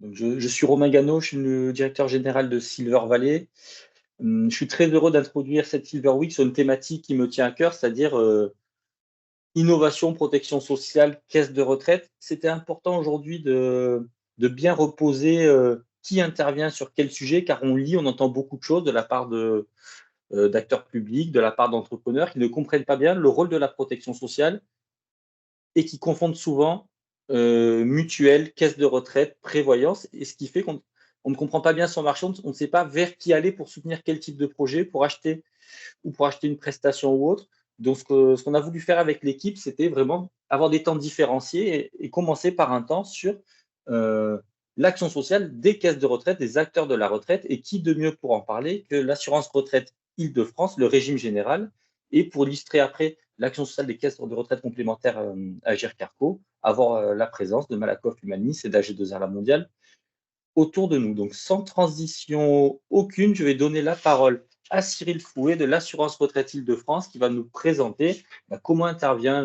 Donc je suis Romain Gano, je suis le directeur général de Silver Valley. Je suis très heureux d'introduire cette Silver Week sur une thématique qui me tient à cœur, c'est-à-dire innovation, protection sociale, caisse de retraite. C'était important aujourd'hui de bien reposer qui intervient sur quel sujet, car on lit, on entend beaucoup de choses de la part d'acteurs publics, de la part d'entrepreneurs qui ne comprennent pas bien le rôle de la protection sociale et qui confondent souvent mutuelle, caisse de retraite, prévoyance, et ce qui fait qu'on ne comprend pas bien son marché, on ne sait pas vers qui aller pour soutenir quel type de projet, pour acheter ou pour acheter une prestation ou autre. Donc, ce qu'on a voulu faire avec l'équipe, c'était vraiment avoir des temps différenciés et commencer par un temps sur euh, l'action sociale des caisses de retraite, des acteurs de la retraite, et qui de mieux pour en parler que l'assurance retraite Île-de-France, le régime général, et pour illustrer après l'action sociale des caisses de retraite complémentaires Agir Carco, avoir la présence de Malakoff Humanis et d'AG2R La Mondiale autour de nous. Donc, sans transition aucune, je vais donner la parole à Cyril Fouet de l'assurance retraite Île-de-France qui va nous présenter comment intervient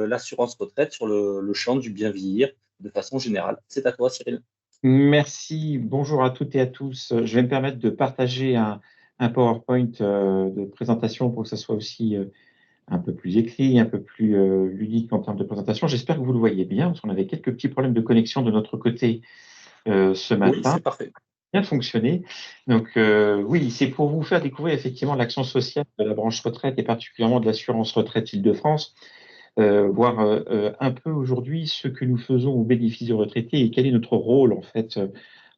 l'assurance retraite sur le champ du bien vieillir de façon générale. C'est à toi, Cyril. Merci, bonjour à toutes et à tous. Je vais me permettre de partager un PowerPoint de présentation pour que ça soit aussi un peu plus écrit, un peu plus ludique en termes de présentation. J'espère que vous le voyez bien, parce qu'on avait quelques petits problèmes de connexion de notre côté ce Oui, matin. c'est parfait. Bien fonctionné. Donc oui, c'est pour vous faire découvrir effectivement l'action sociale de la branche retraite et particulièrement de l'assurance retraite Île-de-France, voir un peu aujourd'hui ce que nous faisons au bénéfice des retraités et quel est notre rôle en fait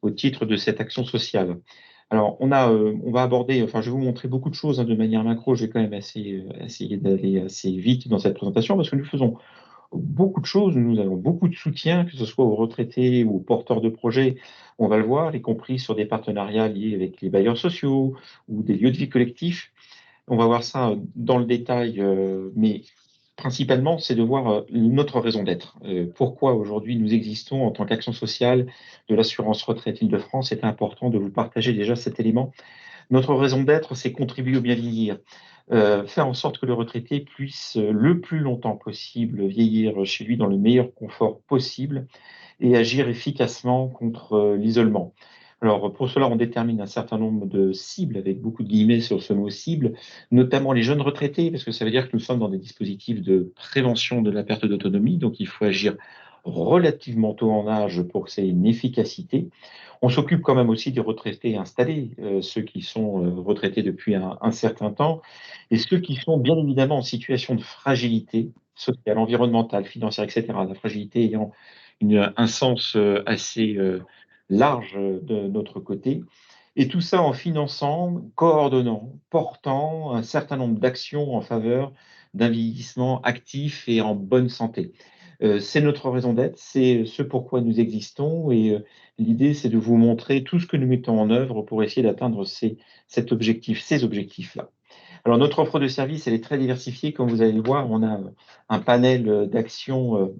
au titre de cette action sociale. Alors on va aborder, enfin je vais vous montrer beaucoup de choses de manière macro. Je vais quand même essayer d'aller assez vite dans cette présentation parce que nous faisons beaucoup de choses. Nous avons beaucoup de soutien, que ce soit aux retraités ou aux porteurs de projets. On va le voir, y compris sur des partenariats liés avec les bailleurs sociaux ou des lieux de vie collectifs. On va voir ça dans le détail, mais principalement, c'est de voir notre raison d'être. Pourquoi aujourd'hui nous existons en tant qu'action sociale de l'assurance retraite Île-de-France. C'est important de vous partager déjà cet élément. Notre raison d'être, c'est contribuer au bien vieillir, faire en sorte que le retraité puisse le plus longtemps possible vieillir chez lui dans le meilleur confort possible et agir efficacement contre l'isolement. Alors, pour cela, on détermine un certain nombre de cibles, avec beaucoup de guillemets sur ce mot cible, notamment les jeunes retraités, parce que ça veut dire que nous sommes dans des dispositifs de prévention de la perte d'autonomie, donc il faut agir relativement tôt en âge pour que ça ait une efficacité. On s'occupe quand même aussi des retraités installés, ceux qui sont retraités depuis un certain temps, et ceux qui sont bien évidemment en situation de fragilité sociale, environnementale, financière, etc. La fragilité ayant un sens assez large de notre côté. Et tout ça en finançant, coordonnant, portant un certain nombre d'actions en faveur d'un vieillissement actif et en bonne santé. C'est notre raison d'être, c'est ce pourquoi nous existons et l'idée c'est de vous montrer tout ce que nous mettons en œuvre pour essayer d'atteindre cet objectif, ces objectifs-là. Alors notre offre de service, elle est très diversifiée, comme vous allez le voir, on a un panel d'actions,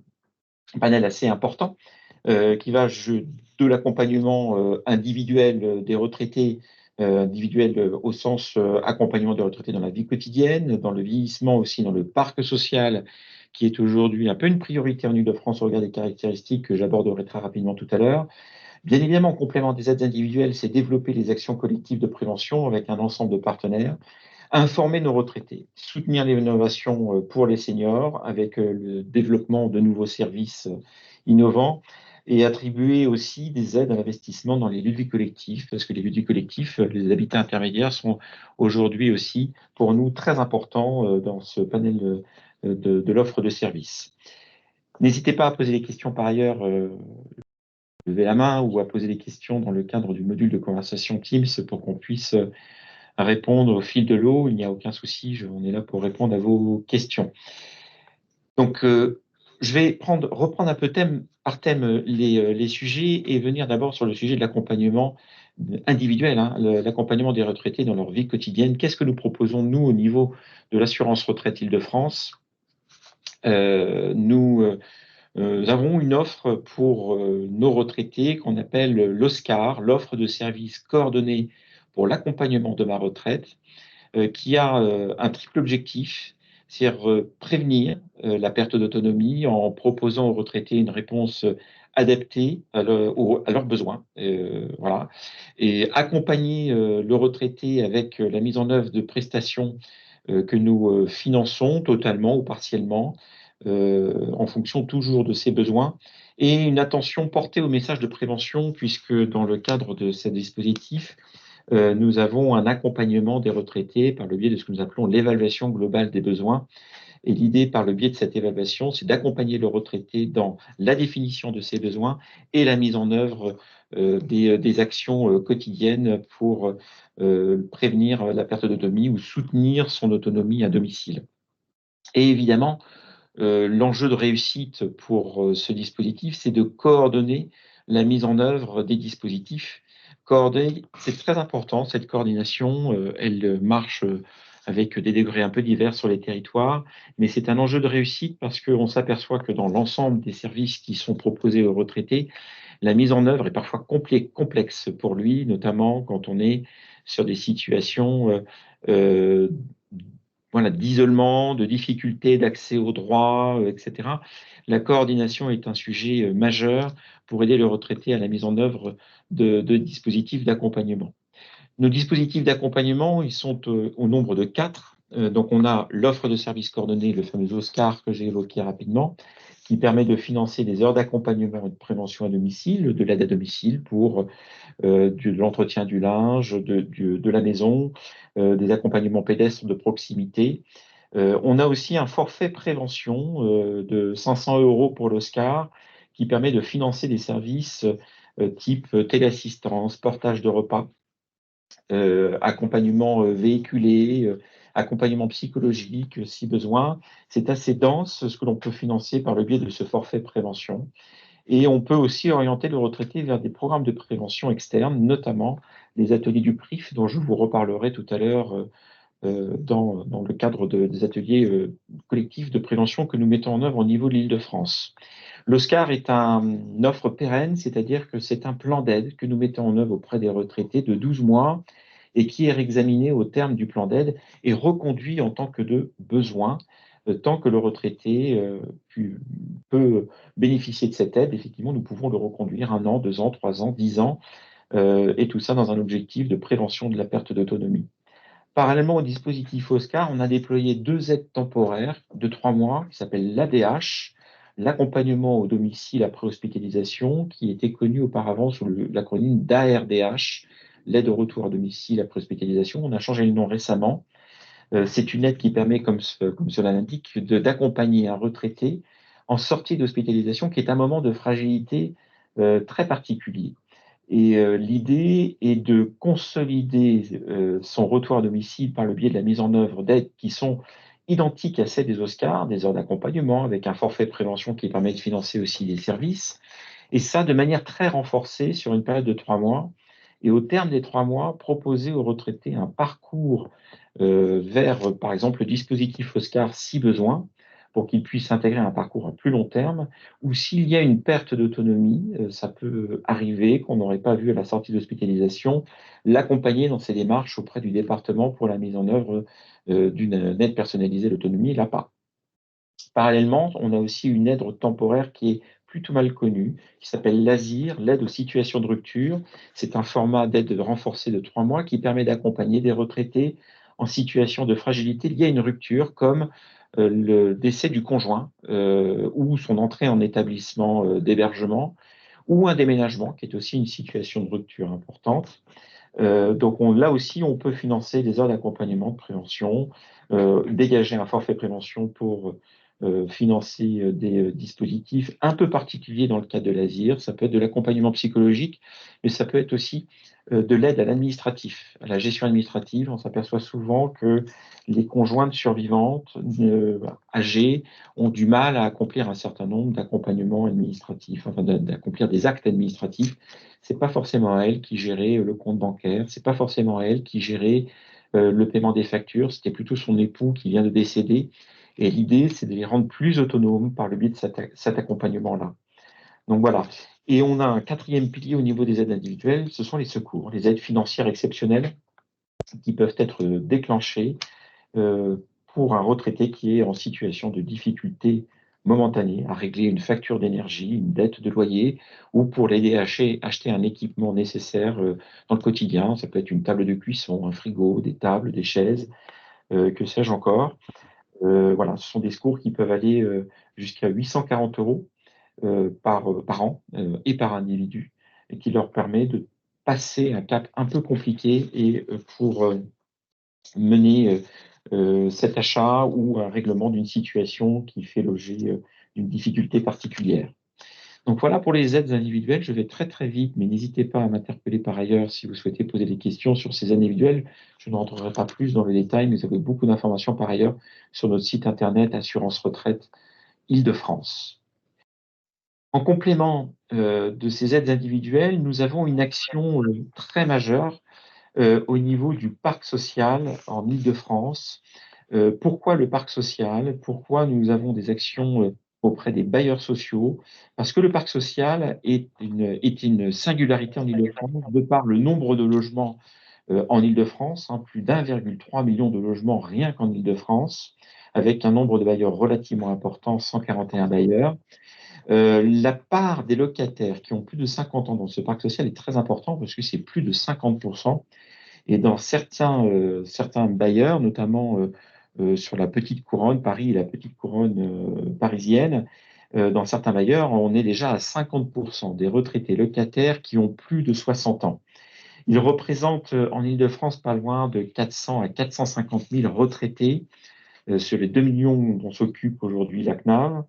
un panel assez important qui va de l'accompagnement individuel des retraités, individuel au sens accompagnement des retraités dans la vie quotidienne, dans le vieillissement aussi, dans le parc social, qui est aujourd'hui un peu une priorité en Ile-de-France au regard des caractéristiques que j'aborderai très rapidement tout à l'heure. Bien évidemment, en complément des aides individuelles, c'est développer les actions collectives de prévention avec un ensemble de partenaires, informer nos retraités, soutenir l'innovation pour les seniors avec le développement de nouveaux services innovants et attribuer aussi des aides à l'investissement dans les lieux de vie collectifs, parce que les lieux de vie collectifs, les habitats intermédiaires sont aujourd'hui aussi pour nous très importants dans ce panel de l'offre de services. N'hésitez pas à poser des questions par ailleurs, lever la main ou à poser des questions dans le cadre du module de conversation Teams pour qu'on puisse répondre au fil de l'eau. Il n'y a aucun souci, on est là pour répondre à vos questions. Donc, je vais reprendre un peu thème par thème les sujets et venir d'abord sur le sujet de l'accompagnement individuel, hein, l'accompagnement des retraités dans leur vie quotidienne. Qu'est-ce que nous proposons, nous, au niveau de l'assurance retraite Île-de-France? Nous avons une offre pour nos retraités qu'on appelle l'OSCAR, l'offre de services coordonnés pour l'accompagnement de ma retraite, qui a un triple objectif. c'est-à-dire prévenir la perte d'autonomie en proposant aux retraités une réponse adaptée à leurs besoins, voilà, et accompagner le retraité avec la mise en œuvre de prestations que nous finançons totalement ou partiellement, en fonction toujours de ses besoins, et une attention portée au message de prévention, puisque dans le cadre de ces dispositifs, nous avons un accompagnement des retraités par le biais de ce que nous appelons l'évaluation globale des besoins. Et l'idée, par le biais de cette évaluation, c'est d'accompagner le retraité dans la définition de ses besoins et la mise en œuvre des actions quotidiennes pour prévenir la perte d'autonomie ou soutenir son autonomie à domicile. Et évidemment, l'enjeu de réussite pour ce dispositif, c'est de coordonner la mise en œuvre des dispositifs. Coordonner, c'est très important, cette coordination, elle marche avec des degrés un peu divers sur les territoires, mais c'est un enjeu de réussite parce qu'on s'aperçoit que dans l'ensemble des services qui sont proposés aux retraités, la mise en œuvre est parfois complexe pour lui, notamment quand on est sur des situations euh, voilà, d'isolement, de difficultés d'accès aux droits, etc. La coordination est un sujet majeur pour aider le retraité à la mise en œuvre de dispositifs d'accompagnement. Nos dispositifs d'accompagnement, ils sont au nombre de 4. Donc, on a l'offre de services coordonnés, le fameux OSCAR que j'ai évoqué rapidement, qui permet de financer des heures d'accompagnement et de prévention à domicile, de l'aide à domicile pour de l'entretien du linge, de la maison, des accompagnements pédestres de proximité. On a aussi un forfait prévention de 500 € pour l'Oscar qui permet de financer des services type téléassistance, portage de repas, accompagnement véhiculé, accompagnement psychologique si besoin. C'est assez dense ce que l'on peut financer par le biais de ce forfait prévention. Et on peut aussi orienter le retraité vers des programmes de prévention externes, notamment les ateliers du PRIF, dont je vous reparlerai tout à l'heure dans le cadre des ateliers collectifs de prévention que nous mettons en œuvre au niveau de l'Île-de-France. L'OSCAR est une offre pérenne, c'est-à-dire que c'est un plan d'aide que nous mettons en œuvre auprès des retraités de 12 mois et qui est réexaminé au terme du plan d'aide et reconduit en tant que de besoin, tant que le retraité peut bénéficier de cette aide. Effectivement, nous pouvons le reconduire 1 an, 2 ans, 3 ans, 10 ans, et tout ça dans un objectif de prévention de la perte d'autonomie. Parallèlement au dispositif OSCAR, on a déployé 2 aides temporaires de 3 mois qui s'appellent l'ADH, l'accompagnement au domicile après hospitalisation, qui était connu auparavant sous l'acronyme d'ARDH, l'aide au retour à domicile après hospitalisation. On a changé le nom récemment. C'est une aide qui permet, comme cela l'indique, d'accompagner un retraité en sortie d'hospitalisation, qui est un moment de fragilité très particulier. Et l'idée est de consolider son retour à domicile par le biais de la mise en œuvre d'aides qui sont identiques à celles des OSCAR, des heures d'accompagnement, avec un forfait de prévention qui permet de financer aussi les services, et ça de manière très renforcée sur une période de 3 mois. Et au terme des 3 mois, proposer aux retraités un parcours vers, par exemple, le dispositif OSCAR si besoin, pour qu'ils puissent intégrer un parcours à plus long terme, ou s'il y a une perte d'autonomie, ça peut arriver qu'on n'aurait pas vu à la sortie d'hospitalisation, l'accompagner dans ses démarches auprès du département pour la mise en œuvre d'une aide personnalisée à l'autonomie, l'APA. Parallèlement, on a aussi une aide temporaire qui est plutôt mal connue, qui s'appelle l'ASIR, l'aide aux situations de rupture. C'est un format d'aide renforcée de 3 mois qui permet d'accompagner des retraités en situation de fragilité liée à une rupture, comme le décès du conjoint ou son entrée en établissement d'hébergement ou un déménagement, qui est aussi une situation de rupture importante. Donc là aussi, on peut financer des heures d'accompagnement de prévention, dégager un forfait prévention pour financer des dispositifs un peu particuliers dans le cadre de l'ASIR. Ça peut être de l'accompagnement psychologique, mais ça peut être aussi de l'aide à l'administratif, à la gestion administrative. On s'aperçoit souvent que les conjointes survivantes âgées ont du mal à accomplir un certain nombre d'accompagnements administratifs, enfin d'accomplir des actes administratifs. C'est pas forcément elle qui gérait le compte bancaire, c'est pas forcément elle qui gérait le paiement des factures, c'était plutôt son époux qui vient de décéder. Et l'idée, c'est de les rendre plus autonomes par le biais de cet accompagnement-là. Donc voilà. Et on a un 4e pilier au niveau des aides individuelles, ce sont les secours, les aides financières exceptionnelles qui peuvent être déclenchées pour un retraité qui est en situation de difficulté momentanée à régler une facture d'énergie, une dette de loyer, ou pour l'aider à acheter un équipement nécessaire dans le quotidien. Ça peut être une table de cuisson, un frigo, des tables, des chaises, que sais-je encore. Voilà, ce sont des secours qui peuvent aller jusqu'à 840 euros par an et par individu, et qui leur permet de passer un cap un peu compliqué et pour mener cet achat ou un règlement d'une situation qui fait l'objet d'une difficulté particulière. Donc voilà pour les aides individuelles. Je vais très très vite, mais n'hésitez pas à m'interpeller par ailleurs si vous souhaitez poser des questions sur ces individuelles. Je ne rentrerai pas plus dans le détail, mais vous avez beaucoup d'informations par ailleurs sur notre site internet Assurance Retraite Île-de-France. En complément de ces aides individuelles, nous avons une action très majeure au niveau du parc social en Île-de-France. Pourquoi le parc social? Pourquoi nous avons des actions auprès des bailleurs sociaux? Parce que le parc social est une singularité en Île-de-France de par le nombre de logements en Île-de-France, hein, plus d'1,3 million de logements rien qu'en Île-de-France, avec un nombre de bailleurs relativement important, 141 bailleurs. La part des locataires qui ont plus de 50 ans dans ce parc social est très importante parce que c'est plus de 50%. Et dans certains bailleurs, notamment sur la petite couronne, Paris et la petite couronne parisienne, dans certains bailleurs, on est déjà à 50% des retraités locataires qui ont plus de 60 ans. Ils représentent en Île-de-France pas loin de 400 à 450 000 retraités sur les 2 millions dont s'occupe aujourd'hui la CNAV.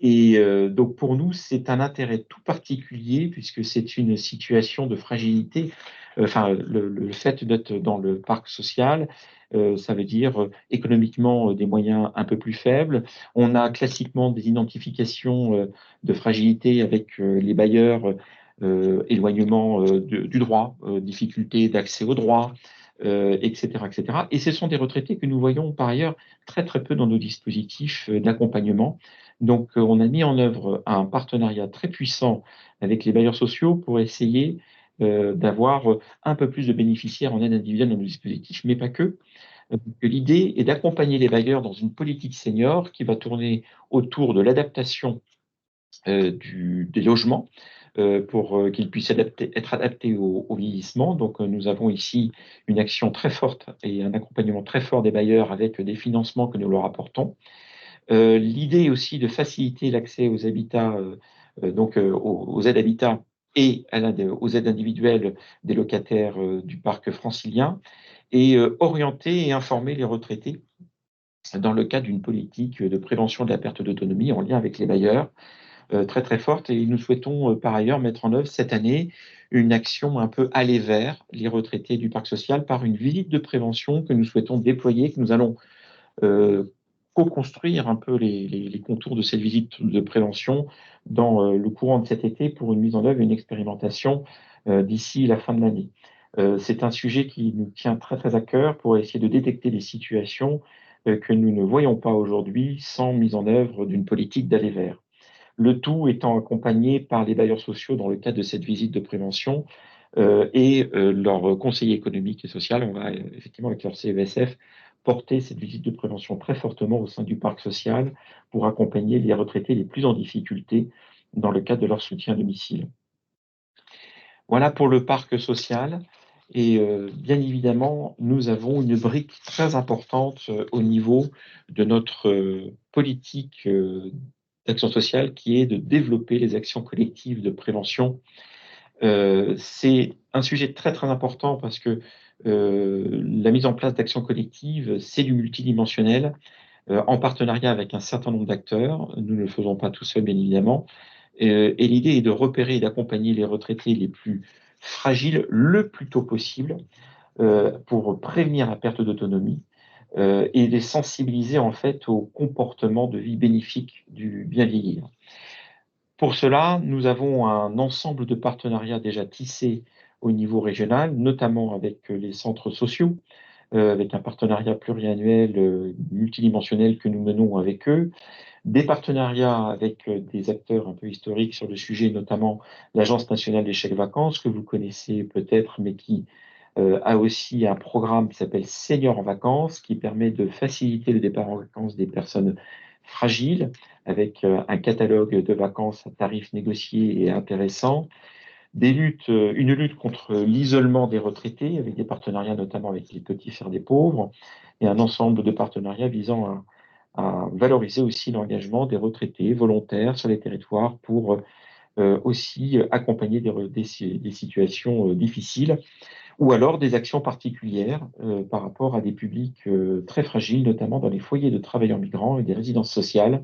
Et donc pour nous, c'est un intérêt tout particulier puisque c'est une situation de fragilité. Enfin, le fait d'être dans le parc social, ça veut dire économiquement des moyens un peu plus faibles. On a classiquement des identifications de fragilité avec les bailleurs, éloignement du droit, difficulté d'accès au droit, etc., etc. Et ce sont des retraités que nous voyons par ailleurs très très peu dans nos dispositifs d'accompagnement. Donc, on a mis en œuvre un partenariat très puissant avec les bailleurs sociaux pour essayer d'avoir un peu plus de bénéficiaires en aide individuelle dans nos dispositifs, mais pas que. L'idée est d'accompagner les bailleurs dans une politique senior qui va tourner autour de l'adaptation des logements pour qu'ils puissent être adaptés au vieillissement. Donc, nous avons ici une action très forte et un accompagnement très fort des bailleurs avec des financements que nous leur apportons. L'idée aussi de faciliter l'accès aux habitats, aux aides habitat et aux aides individuelles des locataires du parc francilien, et orienter et informer les retraités dans le cadre d'une politique de prévention de la perte d'autonomie en lien avec les bailleurs très très forte. Et nous souhaitons par ailleurs mettre en œuvre cette année une action un peu aller vers les retraités du parc social par une visite de prévention que nous souhaitons déployer, que nous allons co-construire un peu les contours de cette visite de prévention dans le courant de cet été pour une mise en œuvre et une expérimentation d'ici la fin de l'année. C'est un sujet qui nous tient très très à cœur pour essayer de détecter des situations que nous ne voyons pas aujourd'hui sans mise en œuvre d'une politique d'aller vers. Le tout étant accompagné par les bailleurs sociaux dans le cadre de cette visite de prévention et leur conseiller économique et social. On va effectivement, avec leur CESF, porter cette visite de prévention très fortement au sein du parc social pour accompagner les retraités les plus en difficulté dans le cadre de leur soutien à domicile. Voilà pour le parc social. Et bien évidemment, nous avons une brique très importante au niveau de notre politique d'action sociale qui est de développer les actions collectives de prévention. C'est un sujet très très important parce que la mise en place d'actions collectives, c'est du multidimensionnel en partenariat avec un certain nombre d'acteurs. Nous ne le faisons pas tout seul, bien évidemment. Et l'idée est de repérer et d'accompagner les retraités les plus fragiles le plus tôt possible pour prévenir la perte d'autonomie et les sensibiliser en fait au comportement de vie bénéfique du bien vieillir. Pour cela, nous avons un ensemble de partenariats déjà tissés au niveau régional, notamment avec les centres sociaux, avec un partenariat pluriannuel multidimensionnel que nous menons avec eux, des partenariats avec des acteurs un peu historiques sur le sujet, notamment l'Agence nationale des chèques vacances, que vous connaissez peut-être, mais qui a aussi un programme qui s'appelle Senior en vacances, qui permet de faciliter le départ en vacances des personnes fragiles, avec un catalogue de vacances à tarifs négociés et intéressants. Une lutte contre l'isolement des retraités, avec des partenariats notamment avec les petits frères des pauvres, et un ensemble de partenariats visant à valoriser aussi l'engagement des retraités volontaires sur les territoires pour aussi accompagner des situations difficiles, ou alors des actions particulières par rapport à des publics très fragiles, notamment dans les foyers de travailleurs migrants et des résidences sociales.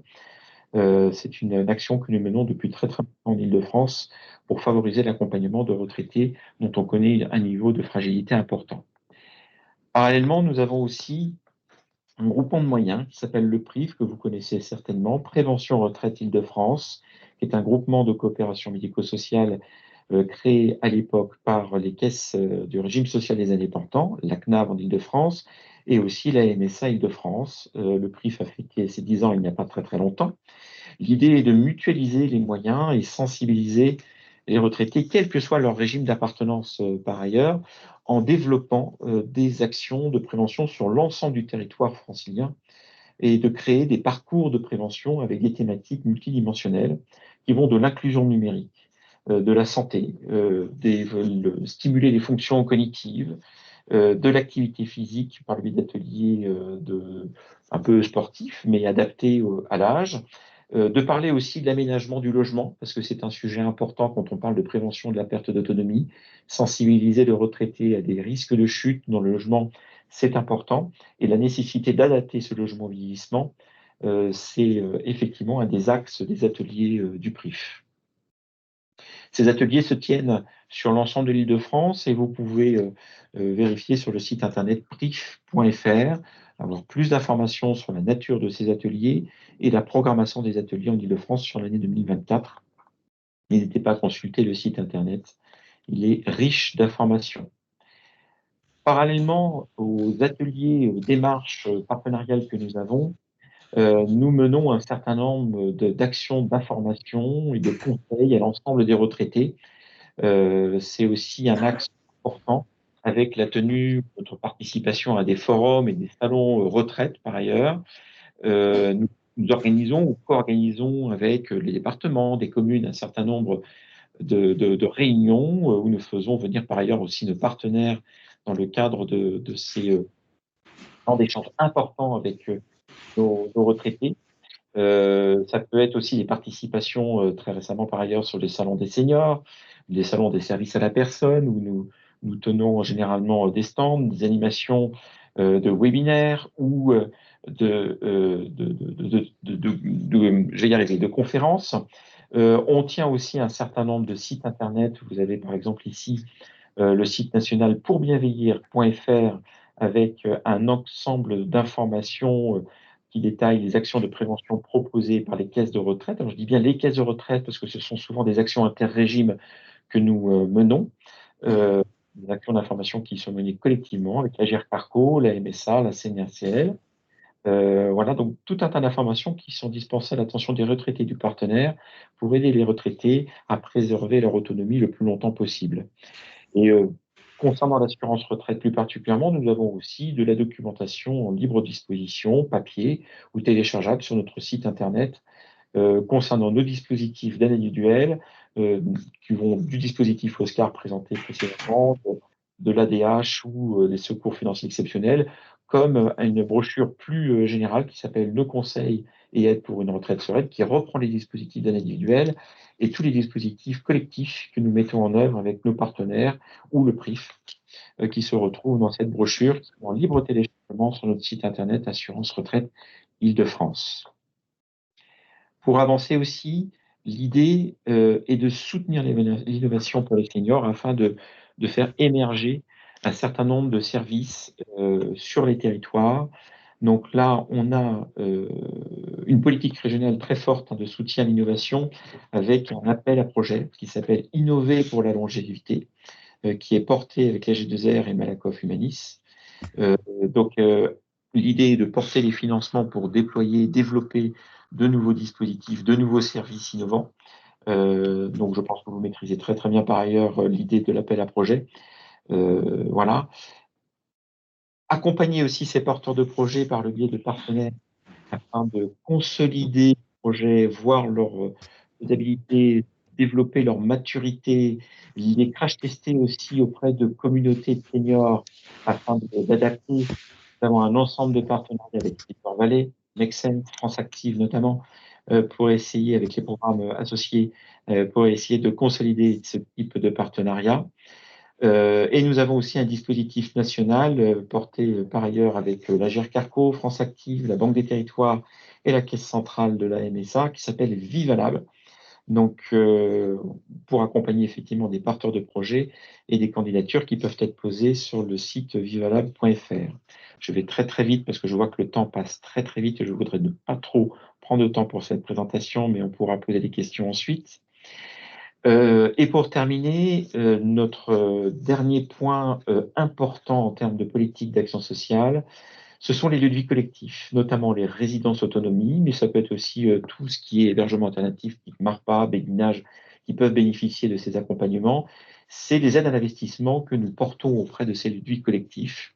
C'est une action que nous menons depuis très très longtemps en Île-de-France pour favoriser l'accompagnement de retraités dont on connaît un niveau de fragilité important. Parallèlement, nous avons aussi un groupement de moyens qui s'appelle le PRIF, que vous connaissez certainement, Prévention Retraite Île-de-France, qui est un groupement de coopération médico-sociale créé à l'époque par les caisses du régime social des années portant, la CNAV en Île-de-France, et aussi la MSA Île-de-France. Le PRIF a fêté ses 10 ans il n'y a pas très très longtemps. L'idée est de mutualiser les moyens et sensibiliser les retraités, quel que soit leur régime d'appartenance par ailleurs, en développant des actions de prévention sur l'ensemble du territoire francilien et de créer des parcours de prévention avec des thématiques multidimensionnelles qui vont de l'inclusion numérique, de la santé, stimuler les fonctions cognitives, de l'activité physique par le biais d'ateliers un peu sportifs, mais adaptés à l'âge, de parler aussi de l'aménagement du logement, parce que c'est un sujet important quand on parle de prévention de la perte d'autonomie, sensibiliser le retraité à des risques de chute dans le logement, c'est important, et la nécessité d'adapter ce logement au vieillissement, c'est effectivement un des axes des ateliers du PRIF. Ces ateliers se tiennent sur l'ensemble de l'Île-de-France et vous pouvez vérifier sur le site internet prif.fr, avoir plus d'informations sur la nature de ces ateliers et la programmation des ateliers en Île-de-France sur l'année 2024. N'hésitez pas à consulter le site internet, il est riche d'informations. Parallèlement aux ateliers, aux démarches partenariales que nous avons, nous menons un certain nombre d'actions d'information et de conseils à l'ensemble des retraités. C'est aussi un axe important avec la tenue, notre participation à des forums et des salons retraite par ailleurs. Nous organisons ou co-organisons avec les départements, des communes, un certain nombre de réunions où nous faisons venir par ailleurs aussi nos partenaires dans le cadre de ces temps d'échange importants avec nos retraités. Ça peut être aussi des participations très récemment par ailleurs sur les salons des seniors, des salons des services à la personne, où nous tenons généralement des stands, des animations de webinaires ou je vais y arriver, de conférences. On tient aussi un certain nombre de sites internet. Vous avez par exemple ici le site national pourbienveillir.fr avec un ensemble d'informations qui détaillent les actions de prévention proposées par les caisses de retraite. Alors, je dis bien les caisses de retraite parce que ce sont souvent des actions interrégimes que nous menons, des actions d'information qui sont menées collectivement avec la GERCARCO, la MSA, la CNRCL. Voilà, donc tout un tas d'informations qui sont dispensées à l'attention des retraités du partenaire pour aider les retraités à préserver leur autonomie le plus longtemps possible. Et concernant l'assurance retraite plus particulièrement, nous avons aussi de la documentation en libre disposition, papier ou téléchargeable sur notre site internet concernant nos dispositifs d'aide individuelle, qui vont du dispositif Oscar présenté précédemment, de l'ADH ou des secours financiers exceptionnels, comme une brochure plus générale qui s'appelle Nos conseils et aides pour une retraite sereine, qui reprend les dispositifs d'aide individuelle et tous les dispositifs collectifs que nous mettons en œuvre avec nos partenaires ou le PRIF, qui se retrouvent dans cette brochure qui est en libre téléchargement sur notre site internet Assurance Retraite Île-de-France. Pour avancer aussi, l'idée est de soutenir l'innovation pour les seniors afin de faire émerger un certain nombre de services sur les territoires. Donc là, on a une politique régionale très forte de soutien à l'innovation avec un appel à projet qui s'appelle Innover pour la longévité, qui est porté avec la G2R et Malakoff Humanis. Donc, l'idée est de porter les financements pour déployer, développer de nouveaux dispositifs, de nouveaux services innovants. Donc, je pense que vous maîtrisez très très bien par ailleurs l'idée de l'appel à projet. Voilà. Accompagner aussi ces porteurs de projets par le biais de partenaires afin de consolider le projet, voir leur faisabilité, développer leur maturité, les crash tester aussi auprès de communautés de seniors afin d'adapter. Nous avons un ensemble de partenariats avec Silicon Valley, Make Sense, France Active notamment, pour essayer, avec les programmes associés, pour essayer de consolider ce type de partenariat. Et nous avons aussi un dispositif national porté par ailleurs avec l'Agir Carco, France Active, la Banque des Territoires et la Caisse centrale de la MSA qui s'appelle Vivalab. Donc, pour accompagner effectivement des porteurs de projets et des candidatures qui peuvent être posées sur le site vivalab.fr. Je vais très très vite parce que je vois que le temps passe très très vite et je voudrais ne pas trop prendre de temps pour cette présentation, mais on pourra poser des questions ensuite. Et pour terminer, notre dernier point important en termes de politique d'action sociale, ce sont les lieux de vie collectifs, notamment les résidences autonomie, mais ça peut être aussi tout ce qui est hébergement alternatif, type MARPA, béguinage, qui peuvent bénéficier de ces accompagnements. C'est des aides à l'investissement que nous portons auprès de ces lieux de vie collectifs.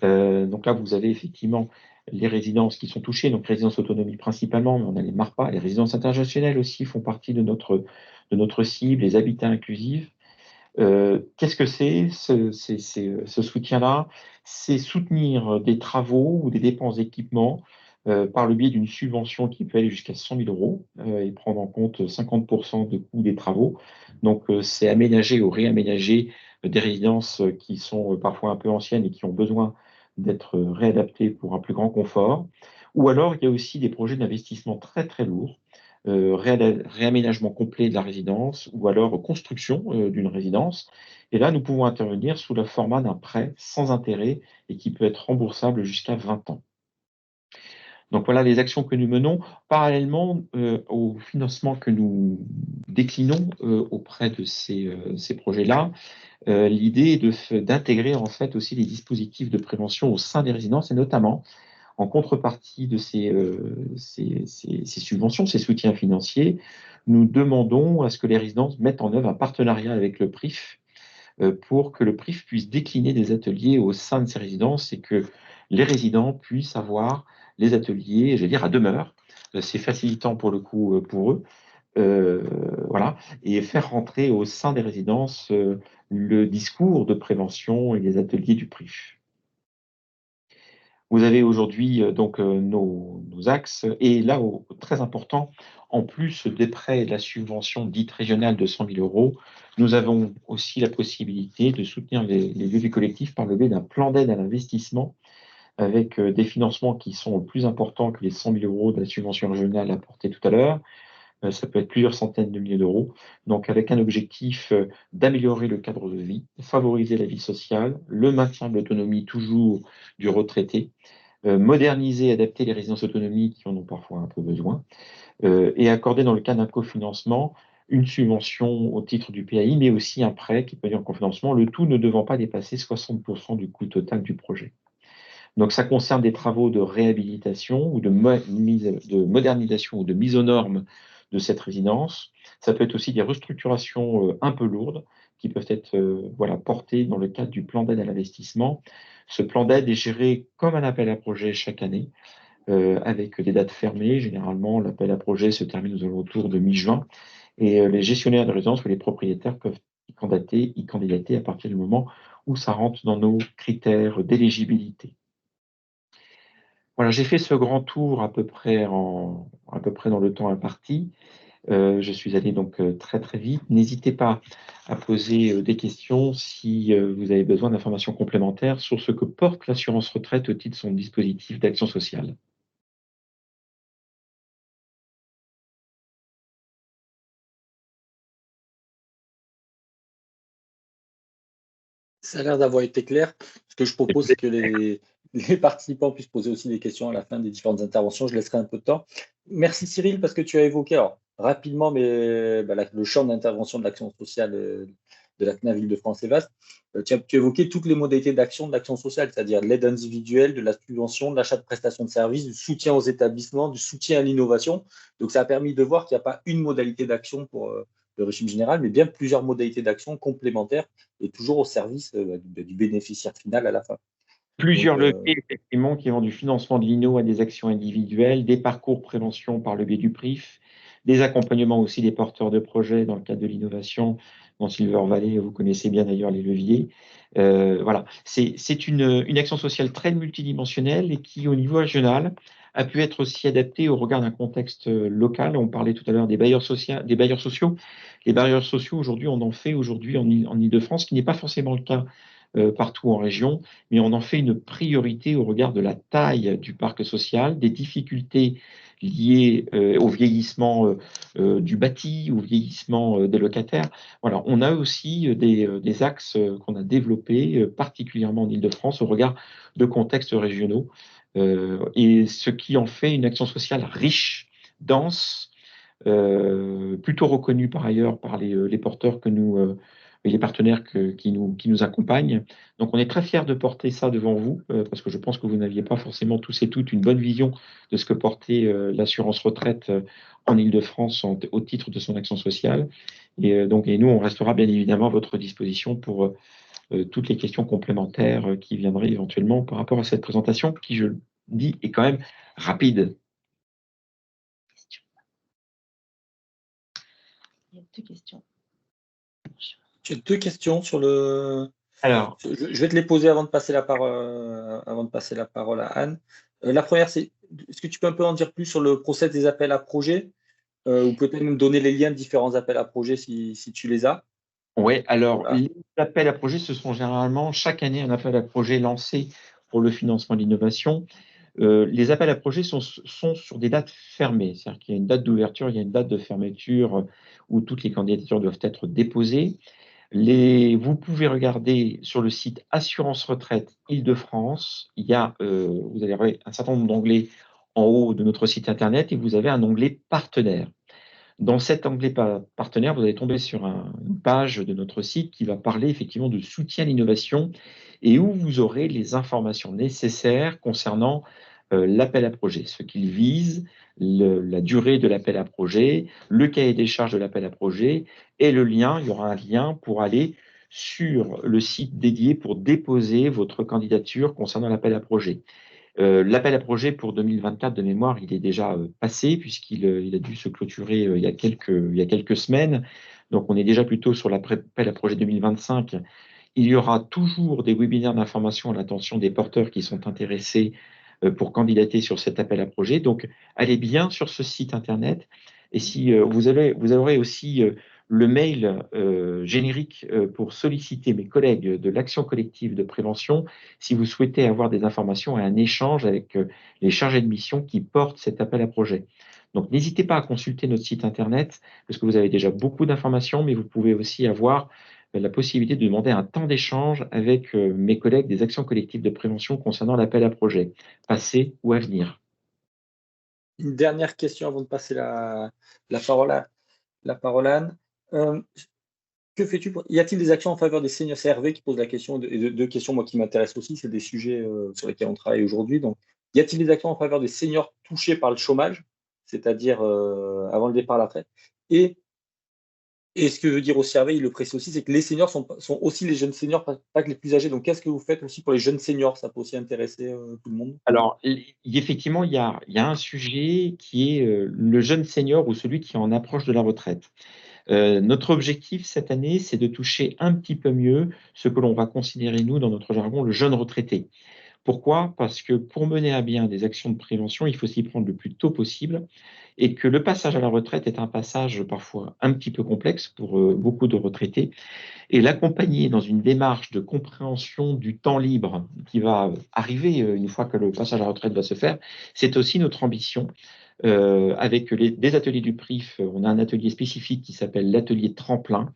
Donc là, vous avez effectivement les résidences qui sont touchées, donc résidences autonomie principalement, mais on a les MARPA, les résidences intergénérationnelles aussi font partie de notre cible, les habitats inclusifs. Qu'est-ce que c'est ce soutien-là? C'est soutenir des travaux ou des dépenses d'équipement par le biais d'une subvention qui peut aller jusqu'à 100 000 euros et prendre en compte 50% de coût des travaux. Donc, c'est aménager ou réaménager des résidences qui sont parfois un peu anciennes et qui ont besoin d'être réadaptées pour un plus grand confort. Ou alors, il y a aussi des projets d'investissement très, très lourds réaménagement complet de la résidence ou alors construction d'une résidence. Et là, nous pouvons intervenir sous le format d'un prêt sans intérêt et qui peut être remboursable jusqu'à 20 ans. Donc voilà les actions que nous menons parallèlement au financement que nous déclinons auprès de ces projets-là. L'idée est d'intégrer en fait aussi les dispositifs de prévention au sein des résidences et notamment en contrepartie de ces subventions, ces soutiens financiers, nous demandons à ce que les résidences mettent en œuvre un partenariat avec le PRIF pour que le PRIF puisse décliner des ateliers au sein de ces résidences et que les résidents puissent avoir les ateliers, je vais dire, à demeure. C'est facilitant pour le coup pour eux. Voilà, et faire rentrer au sein des résidences le discours de prévention et les ateliers du PRIF. Vous avez aujourd'hui donc nos axes et là, très important, en plus des prêts et de la subvention dite régionale de 100 000 euros, nous avons aussi la possibilité de soutenir les lieux de vie collectifs par le biais d'un plan d'aide à l'investissement avec des financements qui sont plus importants que les 100 000 euros de la subvention régionale apportée tout à l'heure. Ça peut être plusieurs centaines de milliers d'euros. Donc, avec un objectif d'améliorer le cadre de vie, favoriser la vie sociale, le maintien de l'autonomie toujours du retraité, moderniser et adapter les résidences autonomie qui en ont parfois un peu besoin, et accorder dans le cas d'un cofinancement une subvention au titre du PAI, mais aussi un prêt qui peut être en cofinancement, le tout ne devant pas dépasser 60% du coût total du projet. Donc ça concerne des travaux de réhabilitation ou de modernisation ou de mise aux normes de cette résidence. Ça peut être aussi des restructurations un peu lourdes qui peuvent être portées dans le cadre du plan d'aide à l'investissement. Ce plan d'aide est géré comme un appel à projet chaque année avec des dates fermées. Généralement, l'appel à projet se termine aux alentours de mi-juin et les gestionnaires de résidence ou les propriétaires peuvent y candidater à partir du moment où ça rentre dans nos critères d'éligibilité. Voilà, j'ai fait ce grand tour à peu près dans le temps imparti. Je suis allé donc très très vite. N'hésitez pas à poser des questions si vous avez besoin d'informations complémentaires sur ce que porte l'assurance retraite au titre de son dispositif d'action sociale. Ça a l'air d'avoir été clair. Ce que je propose, c'est que les participants puissent poser aussi des questions à la fin des différentes interventions. Je laisserai un peu de temps. Merci Cyril, parce que tu as évoqué, alors, rapidement, mais le champ d'intervention de l'action sociale de la CNAV Île-de-France est vaste. Tu as évoqué toutes les modalités d'action de l'action sociale, c'est-à-dire l'aide individuelle, de la subvention, de l'achat de prestations de services, du soutien aux établissements, du soutien à l'innovation. Donc, ça a permis de voir qu'il n'y a pas une modalité d'action le régime général, mais bien plusieurs modalités d'action complémentaires et toujours au service du bénéficiaire final à la fin. Donc, Plusieurs leviers, effectivement, qui vont du financement de l'INO à des actions individuelles, des parcours prévention par le biais du PRIF, des accompagnements aussi des porteurs de projets dans le cadre de l'innovation. Dans Silver Valley, vous connaissez bien d'ailleurs les leviers. Voilà, c'est une action sociale très multidimensionnelle et qui, au niveau régional, a pu être aussi adaptée au regard d'un contexte local. On parlait tout à l'heure des bailleurs sociaux. Les bailleurs sociaux, aujourd'hui, on en fait aujourd'hui en Île-de-France, ce qui n'est pas forcément le cas partout en région, mais on en fait une priorité au regard de la taille du parc social, des difficultés liées au vieillissement du bâti, au vieillissement des locataires. Voilà, on a aussi des axes qu'on a développés particulièrement en Île-de-France au regard de contextes régionaux, et ce qui en fait une action sociale riche, dense, plutôt reconnue par ailleurs par les porteurs que nous et les partenaires qui nous accompagnent. Donc, on est très fiers de porter ça devant vous, parce que je pense que vous n'aviez pas forcément tous et toutes une bonne vision de ce que portait l'assurance retraite en Île-de-France au titre de son action sociale. Et nous, on restera bien évidemment à votre disposition pour toutes les questions complémentaires qui viendraient éventuellement par rapport à cette présentation, qui, je le dis, est quand même rapide. Il y a 2 questions. j'ai 2 questions sur le. Alors, Je vais te les poser avant de passer la parole à Anne. La première, c'est est-ce que tu peux un peu en dire plus sur le process des appels à projets, ou peut-être nous donner les liens de différents appels à projets si tu les as? oui, alors Voilà. les appels à projets, ce sont généralement chaque année un appel à projet lancé pour le financement de l'innovation. Les appels à projets sont sur des dates fermées, c'est-à-dire qu'il y a une date d'ouverture, il y a une date de fermeture où toutes les candidatures doivent être déposées. Vous pouvez regarder sur le site Assurance Retraite Île-de-France, vous avez un certain nombre d'onglets en haut de notre site internet et vous avez un onglet partenaire. Dans cet onglet partenaire, vous allez tomber sur une page de notre site qui va parler effectivement de soutien à l'innovation et où vous aurez les informations nécessaires concernant l'appel à projet, ce qu'il vise, la durée de l'appel à projet, le cahier des charges de l'appel à projet et il y aura un lien pour aller sur le site dédié pour déposer votre candidature concernant l'appel à projet. L'appel à projet pour 2024 de mémoire, il est déjà passé puisqu'il a dû se clôturer il y a quelques semaines. Donc, on est déjà plutôt sur l'appel à projet 2025. Il y aura toujours des webinaires d'information à l'attention des porteurs qui sont intéressés pour candidater sur cet appel à projet. Donc, allez bien sur ce site internet. Et si vous aurez aussi le mail générique pour solliciter mes collègues de l'action collective de prévention si vous souhaitez avoir des informations et un échange avec les chargés de mission qui portent cet appel à projet. Donc, n'hésitez pas à consulter notre site internet parce que vous avez déjà beaucoup d'informations, mais vous pouvez aussi avoir la possibilité de demander un temps d'échange avec mes collègues des actions collectives de prévention concernant l'appel à projet, passé ou à venir. Une dernière question avant de passer la parole à Anne. Que fais-tu y a-t-il des actions en faveur des seniors? C'est Hervé qui pose la question, et 2 questions moi qui m'intéressent aussi, c'est des sujets sur lesquels on travaille aujourd'hui. Donc, y a-t-il des actions en faveur des seniors touchés par le chômage, c'est-à-dire avant le départ à la retraite? Et ce que veut dire aussi Hervé, il le précise aussi, c'est que les seniors sont aussi les jeunes seniors, pas que les plus âgés. Donc, qu'est-ce que vous faites aussi pour les jeunes seniors? Ça peut aussi intéresser tout le monde. Alors, effectivement, il y a un sujet qui est le jeune senior ou celui qui en approche de la retraite. Notre objectif cette année, c'est de toucher un petit peu mieux ce que l'on va considérer, nous, dans notre jargon, le jeune retraité. Pourquoi? Parce que pour mener à bien des actions de prévention, il faut s'y prendre le plus tôt possible et que le passage à la retraite est un passage parfois un petit peu complexe pour beaucoup de retraités et l'accompagner dans une démarche de compréhension du temps libre qui va arriver une fois que le passage à la retraite va se faire, c'est aussi notre ambition. Avec des ateliers du PRIF, on a un atelier spécifique qui s'appelle l'atelier tremplin.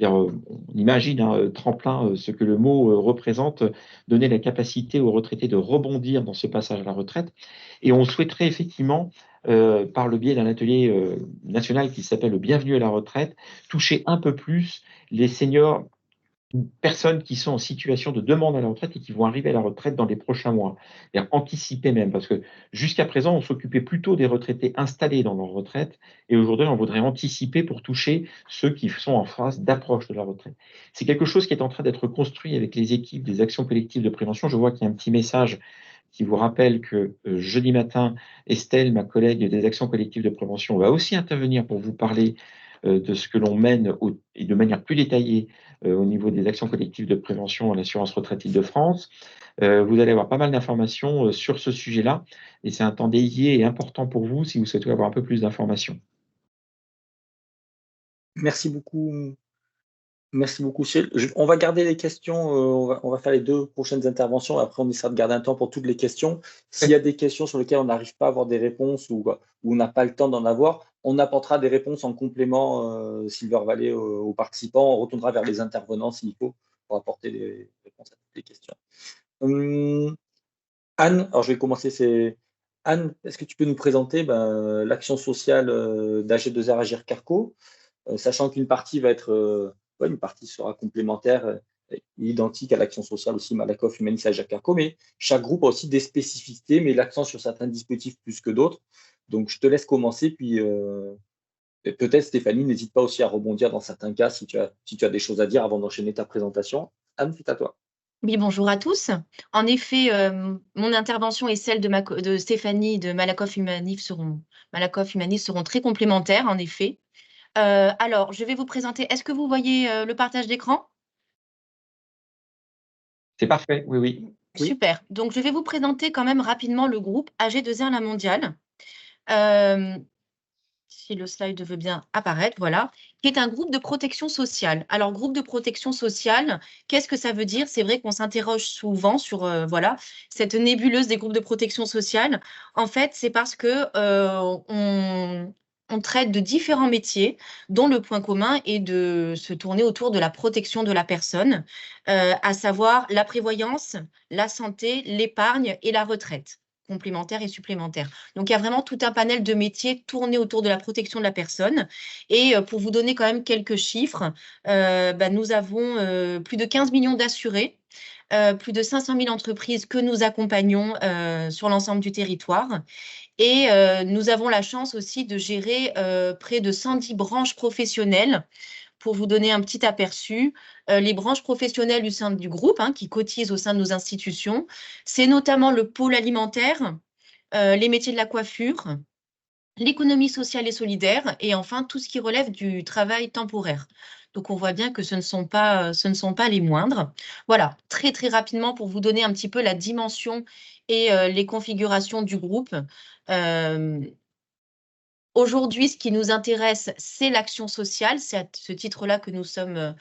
On imagine un tremplin, ce que le mot représente, donner la capacité aux retraités de rebondir dans ce passage à la retraite. Et on souhaiterait effectivement, par le biais d'un atelier national qui s'appelle le Bienvenue à la retraite, toucher un peu plus les seniors personnes qui sont en situation de demande à la retraite et qui vont arriver à la retraite dans les prochains mois. C'est-à-dire anticiper même, parce que jusqu'à présent, on s'occupait plutôt des retraités installés dans leur retraite, et aujourd'hui, on voudrait anticiper pour toucher ceux qui sont en phase d'approche de la retraite. C'est quelque chose qui est en train d'être construit avec les équipes des actions collectives de prévention. Je vois qu'il y a un petit message qui vous rappelle que jeudi matin, Estelle, ma collègue des actions collectives de prévention, va aussi intervenir pour vous parler de ce que l'on mène et de manière plus détaillée au niveau des actions collectives de prévention à l'assurance retraite Île-de-France. Vous allez avoir pas mal d'informations sur ce sujet-là, et c'est un temps dédié et important pour vous si vous souhaitez avoir un peu plus d'informations. Merci beaucoup. Merci beaucoup, Cyril. On va garder les questions, on va faire les 2 prochaines interventions. Après, on essaiera de garder un temps pour toutes les questions. S'il y a des questions sur lesquelles on n'arrive pas à avoir des réponses ou on n'a pas le temps d'en avoir, on apportera des réponses en complément, Silver Valley, aux participants. On retournera vers les intervenants s'il faut, pour apporter des réponses à toutes les questions. Anne, alors je vais commencer, c'est Anne, est-ce que tu peux nous présenter, l'action sociale, d'AG2R Agir Carco? Sachant qu'une partie va être, ouais, une partie sera complémentaire, identique à l'action sociale aussi Malakoff, Humanis, Agir Carco, mais chaque groupe a aussi des spécificités, met l'accent sur certains dispositifs plus que d'autres. Donc je te laisse commencer, puis et peut-être Stéphanie, n'hésite pas aussi à rebondir dans certains cas si tu as des choses à dire avant d'enchaîner ta présentation. Anne, c'est à toi. Oui, bonjour à tous. En effet, mon intervention et celle de Stéphanie de Malakoff Humanis seront très complémentaires, en effet. Alors, je vais vous présenter. Est-ce que vous voyez le partage d'écran? C'est parfait, oui, oui. Oui. Super. Donc, je vais vous présenter quand même rapidement le groupe AG2R La Mondiale. Euh, Si le slide veut bien apparaître, voilà, qui est un groupe de protection sociale. Alors, groupe de protection sociale, qu'est-ce que ça veut dire? C'est vrai qu'on s'interroge souvent sur voilà, cette nébuleuse des groupes de protection sociale. En fait, c'est parce que on traite de différents métiers dont le point commun est de se tourner autour de la protection de la personne, à savoir la prévoyance, la santé, l'épargne et la retraite complémentaire et supplémentaire. Donc, il y a vraiment tout un panel de métiers tournés autour de la protection de la personne. Et pour vous donner quand même quelques chiffres, nous avons plus de 15 millions d'assurés, plus de 500 000 entreprises que nous accompagnons sur l'ensemble du territoire. Et nous avons la chance aussi de gérer près de 110 branches professionnelles. Pour vous donner un petit aperçu, les branches professionnelles au sein du groupe, qui cotisent au sein de nos institutions, c'est notamment le pôle alimentaire, les métiers de la coiffure, l'économie sociale et solidaire, et enfin tout ce qui relève du travail temporaire. Donc on voit bien que ce ne sont pas les moindres. Voilà, très très rapidement pour vous donner un petit peu la dimension et les configurations du groupe. Aujourd'hui, ce qui nous intéresse, c'est l'action sociale. C'est à ce titre-là que nous sommes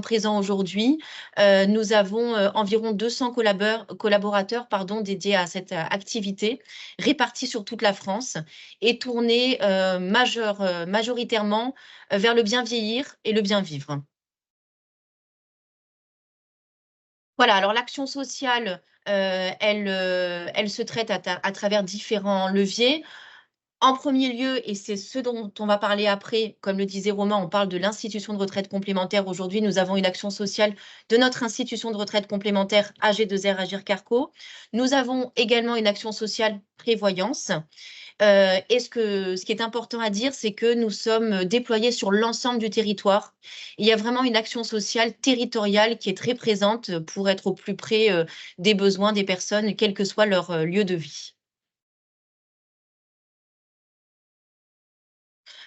présents aujourd'hui. Nous avons environ 200 collaborateurs dédiés à cette activité, répartis sur toute la France et tournés majoritairement vers le bien vieillir et le bien vivre. Voilà, alors l'action sociale, elle se traite à travers différents leviers. En premier lieu, et c'est ce dont on va parler après, comme le disait Romain, on parle de l'institution de retraite complémentaire. Aujourd'hui, nous avons une action sociale de notre institution de retraite complémentaire AG2R Agir Carco. Nous avons également une action sociale prévoyance. Et ce qui est important à dire, c'est que nous sommes déployés sur l'ensemble du territoire. Il y a vraiment une action sociale territoriale qui est très présente pour être au plus près des besoins des personnes, quel que soit leur lieu de vie.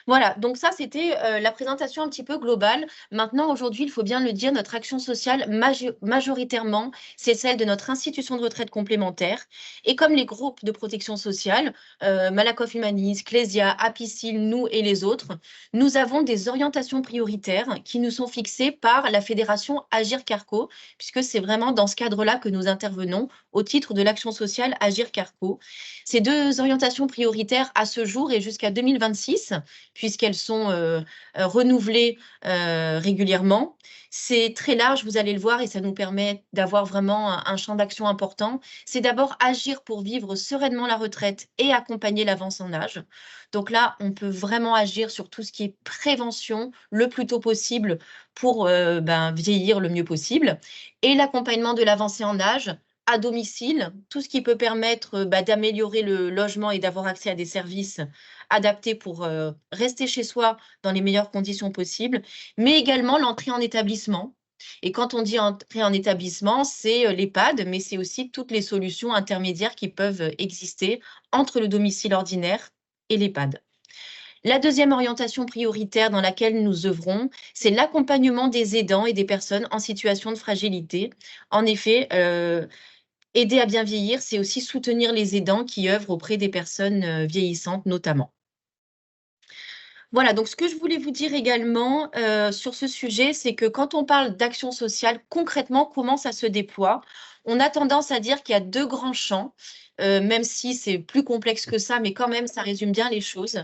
Voilà, donc ça, c'était la présentation un petit peu globale. Maintenant, aujourd'hui, il faut bien le dire, notre action sociale, majoritairement, c'est celle de notre institution de retraite complémentaire. Et comme les groupes de protection sociale, Malakoff Humanis, Clésia, Apicil, nous et les autres, nous avons des orientations prioritaires qui nous sont fixées par la fédération Agir Carco, puisque c'est vraiment dans ce cadre-là que nous intervenons au titre de l'action sociale Agir Carco. Ces 2 orientations prioritaires à ce jour et jusqu'à 2026 puisqu'elles sont renouvelées régulièrement. C'est très large, vous allez le voir, et ça nous permet d'avoir vraiment un champ d'action important. C'est d'abord agir pour vivre sereinement la retraite et accompagner l'avance en âge. Donc là, on peut vraiment agir sur tout ce qui est prévention le plus tôt possible pour vieillir le mieux possible. Et l'accompagnement de l'avancée en âge à domicile, tout ce qui peut permettre d'améliorer le logement et d'avoir accès à des services adaptés pour rester chez soi dans les meilleures conditions possibles, mais également l'entrée en établissement. Et quand on dit entrée en établissement, c'est l'EHPAD, mais c'est aussi toutes les solutions intermédiaires qui peuvent exister entre le domicile ordinaire et l'EHPAD. La deuxième orientation prioritaire dans laquelle nous œuvrons, c'est l'accompagnement des aidants et des personnes en situation de fragilité. En effet, aider à bien vieillir, c'est aussi soutenir les aidants qui œuvrent auprès des personnes vieillissantes notamment. Voilà, donc ce que je voulais vous dire également sur ce sujet, c'est que quand on parle d'action sociale, concrètement, comment ça se déploie? On a tendance à dire qu'il y a deux grands champs, même si c'est plus complexe que ça, mais quand même, ça résume bien les choses.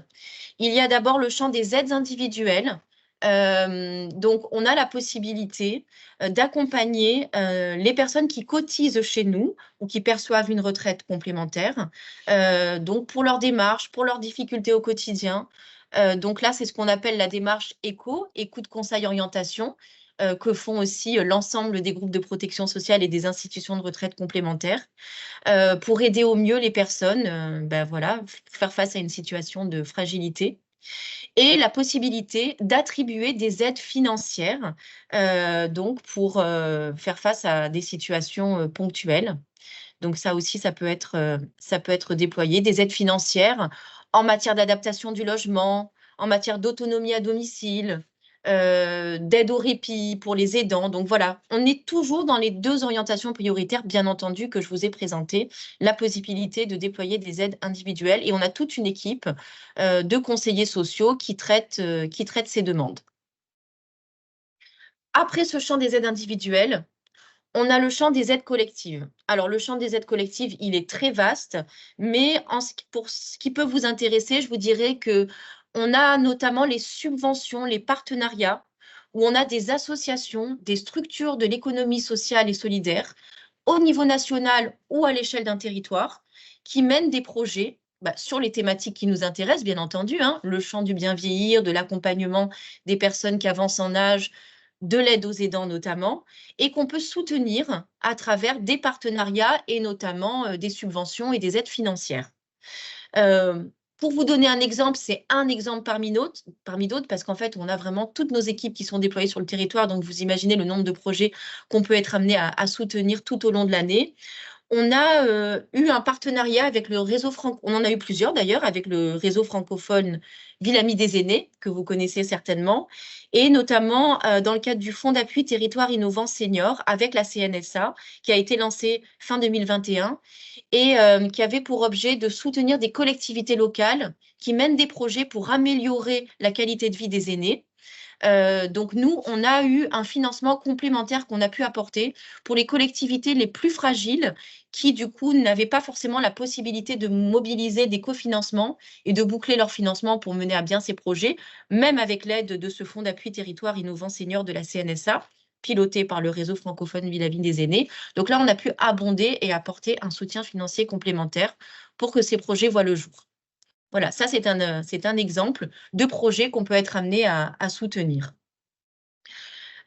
Il y a d'abord le champ des aides individuelles. Donc, on a la possibilité d'accompagner les personnes qui cotisent chez nous ou qui perçoivent une retraite complémentaire, donc pour leurs démarches, pour leurs difficultés au quotidien. Donc là, c'est ce qu'on appelle la démarche éco, écoute, conseil, orientation, que font aussi l'ensemble des groupes de protection sociale et des institutions de retraite complémentaires, pour aider au mieux les personnes, voilà, faire face à une situation de fragilité. Et la possibilité d'attribuer des aides financières, donc pour faire face à des situations ponctuelles. Donc ça aussi, ça peut être déployé. Des aides financières en matière d'adaptation du logement, en matière d'autonomie à domicile, d'aide au répit pour les aidants. Donc voilà, on est toujours dans les deux orientations prioritaires, bien entendu, que je vous ai présentées, la possibilité de déployer des aides individuelles. Et on a toute une équipe de conseillers sociaux qui traitent ces demandes. Après ce champ des aides individuelles, on a le champ des aides collectives. Alors, le champ des aides collectives, il est très vaste, mais pour ce qui peut vous intéresser, je vous dirais qu'on a notamment les subventions, les partenariats, où on a des associations, des structures de l'économie sociale et solidaire, au niveau national ou à l'échelle d'un territoire, qui mènent des projets sur les thématiques qui nous intéressent, bien entendu, le champ du bien vieillir, de l'accompagnement des personnes qui avancent en âge, de l'aide aux aidants notamment, et qu'on peut soutenir à travers des partenariats et notamment des subventions et des aides financières. Pour vous donner un exemple, c'est un exemple parmi d'autres, parce qu'en fait, on a vraiment toutes nos équipes qui sont déployées sur le territoire, donc vous imaginez le nombre de projets qu'on peut être amené à soutenir tout au long de l'année. On a eu un partenariat avec le réseau on en a eu plusieurs d'ailleurs, avec le réseau francophone Ville Amie des Aînés, que vous connaissez certainement, et notamment dans le cadre du Fonds d'appui Territoire Innovant Senior avec la CNSA, qui a été lancé fin 2021 et qui avait pour objet de soutenir des collectivités locales qui mènent des projets pour améliorer la qualité de vie des aînés. Donc nous, on a eu un financement complémentaire qu'on a pu apporter pour les collectivités les plus fragiles qui, du coup, n'avaient pas forcément la possibilité de mobiliser des cofinancements et de boucler leur financement pour mener à bien ces projets, même avec l'aide de ce fonds d'appui territoire innovant senior de la CNSA, piloté par le réseau francophone Ville Amie des Aînés. Donc là, on a pu abonder et apporter un soutien financier complémentaire pour que ces projets voient le jour. Voilà, ça c'est un exemple de projet qu'on peut être amené à soutenir.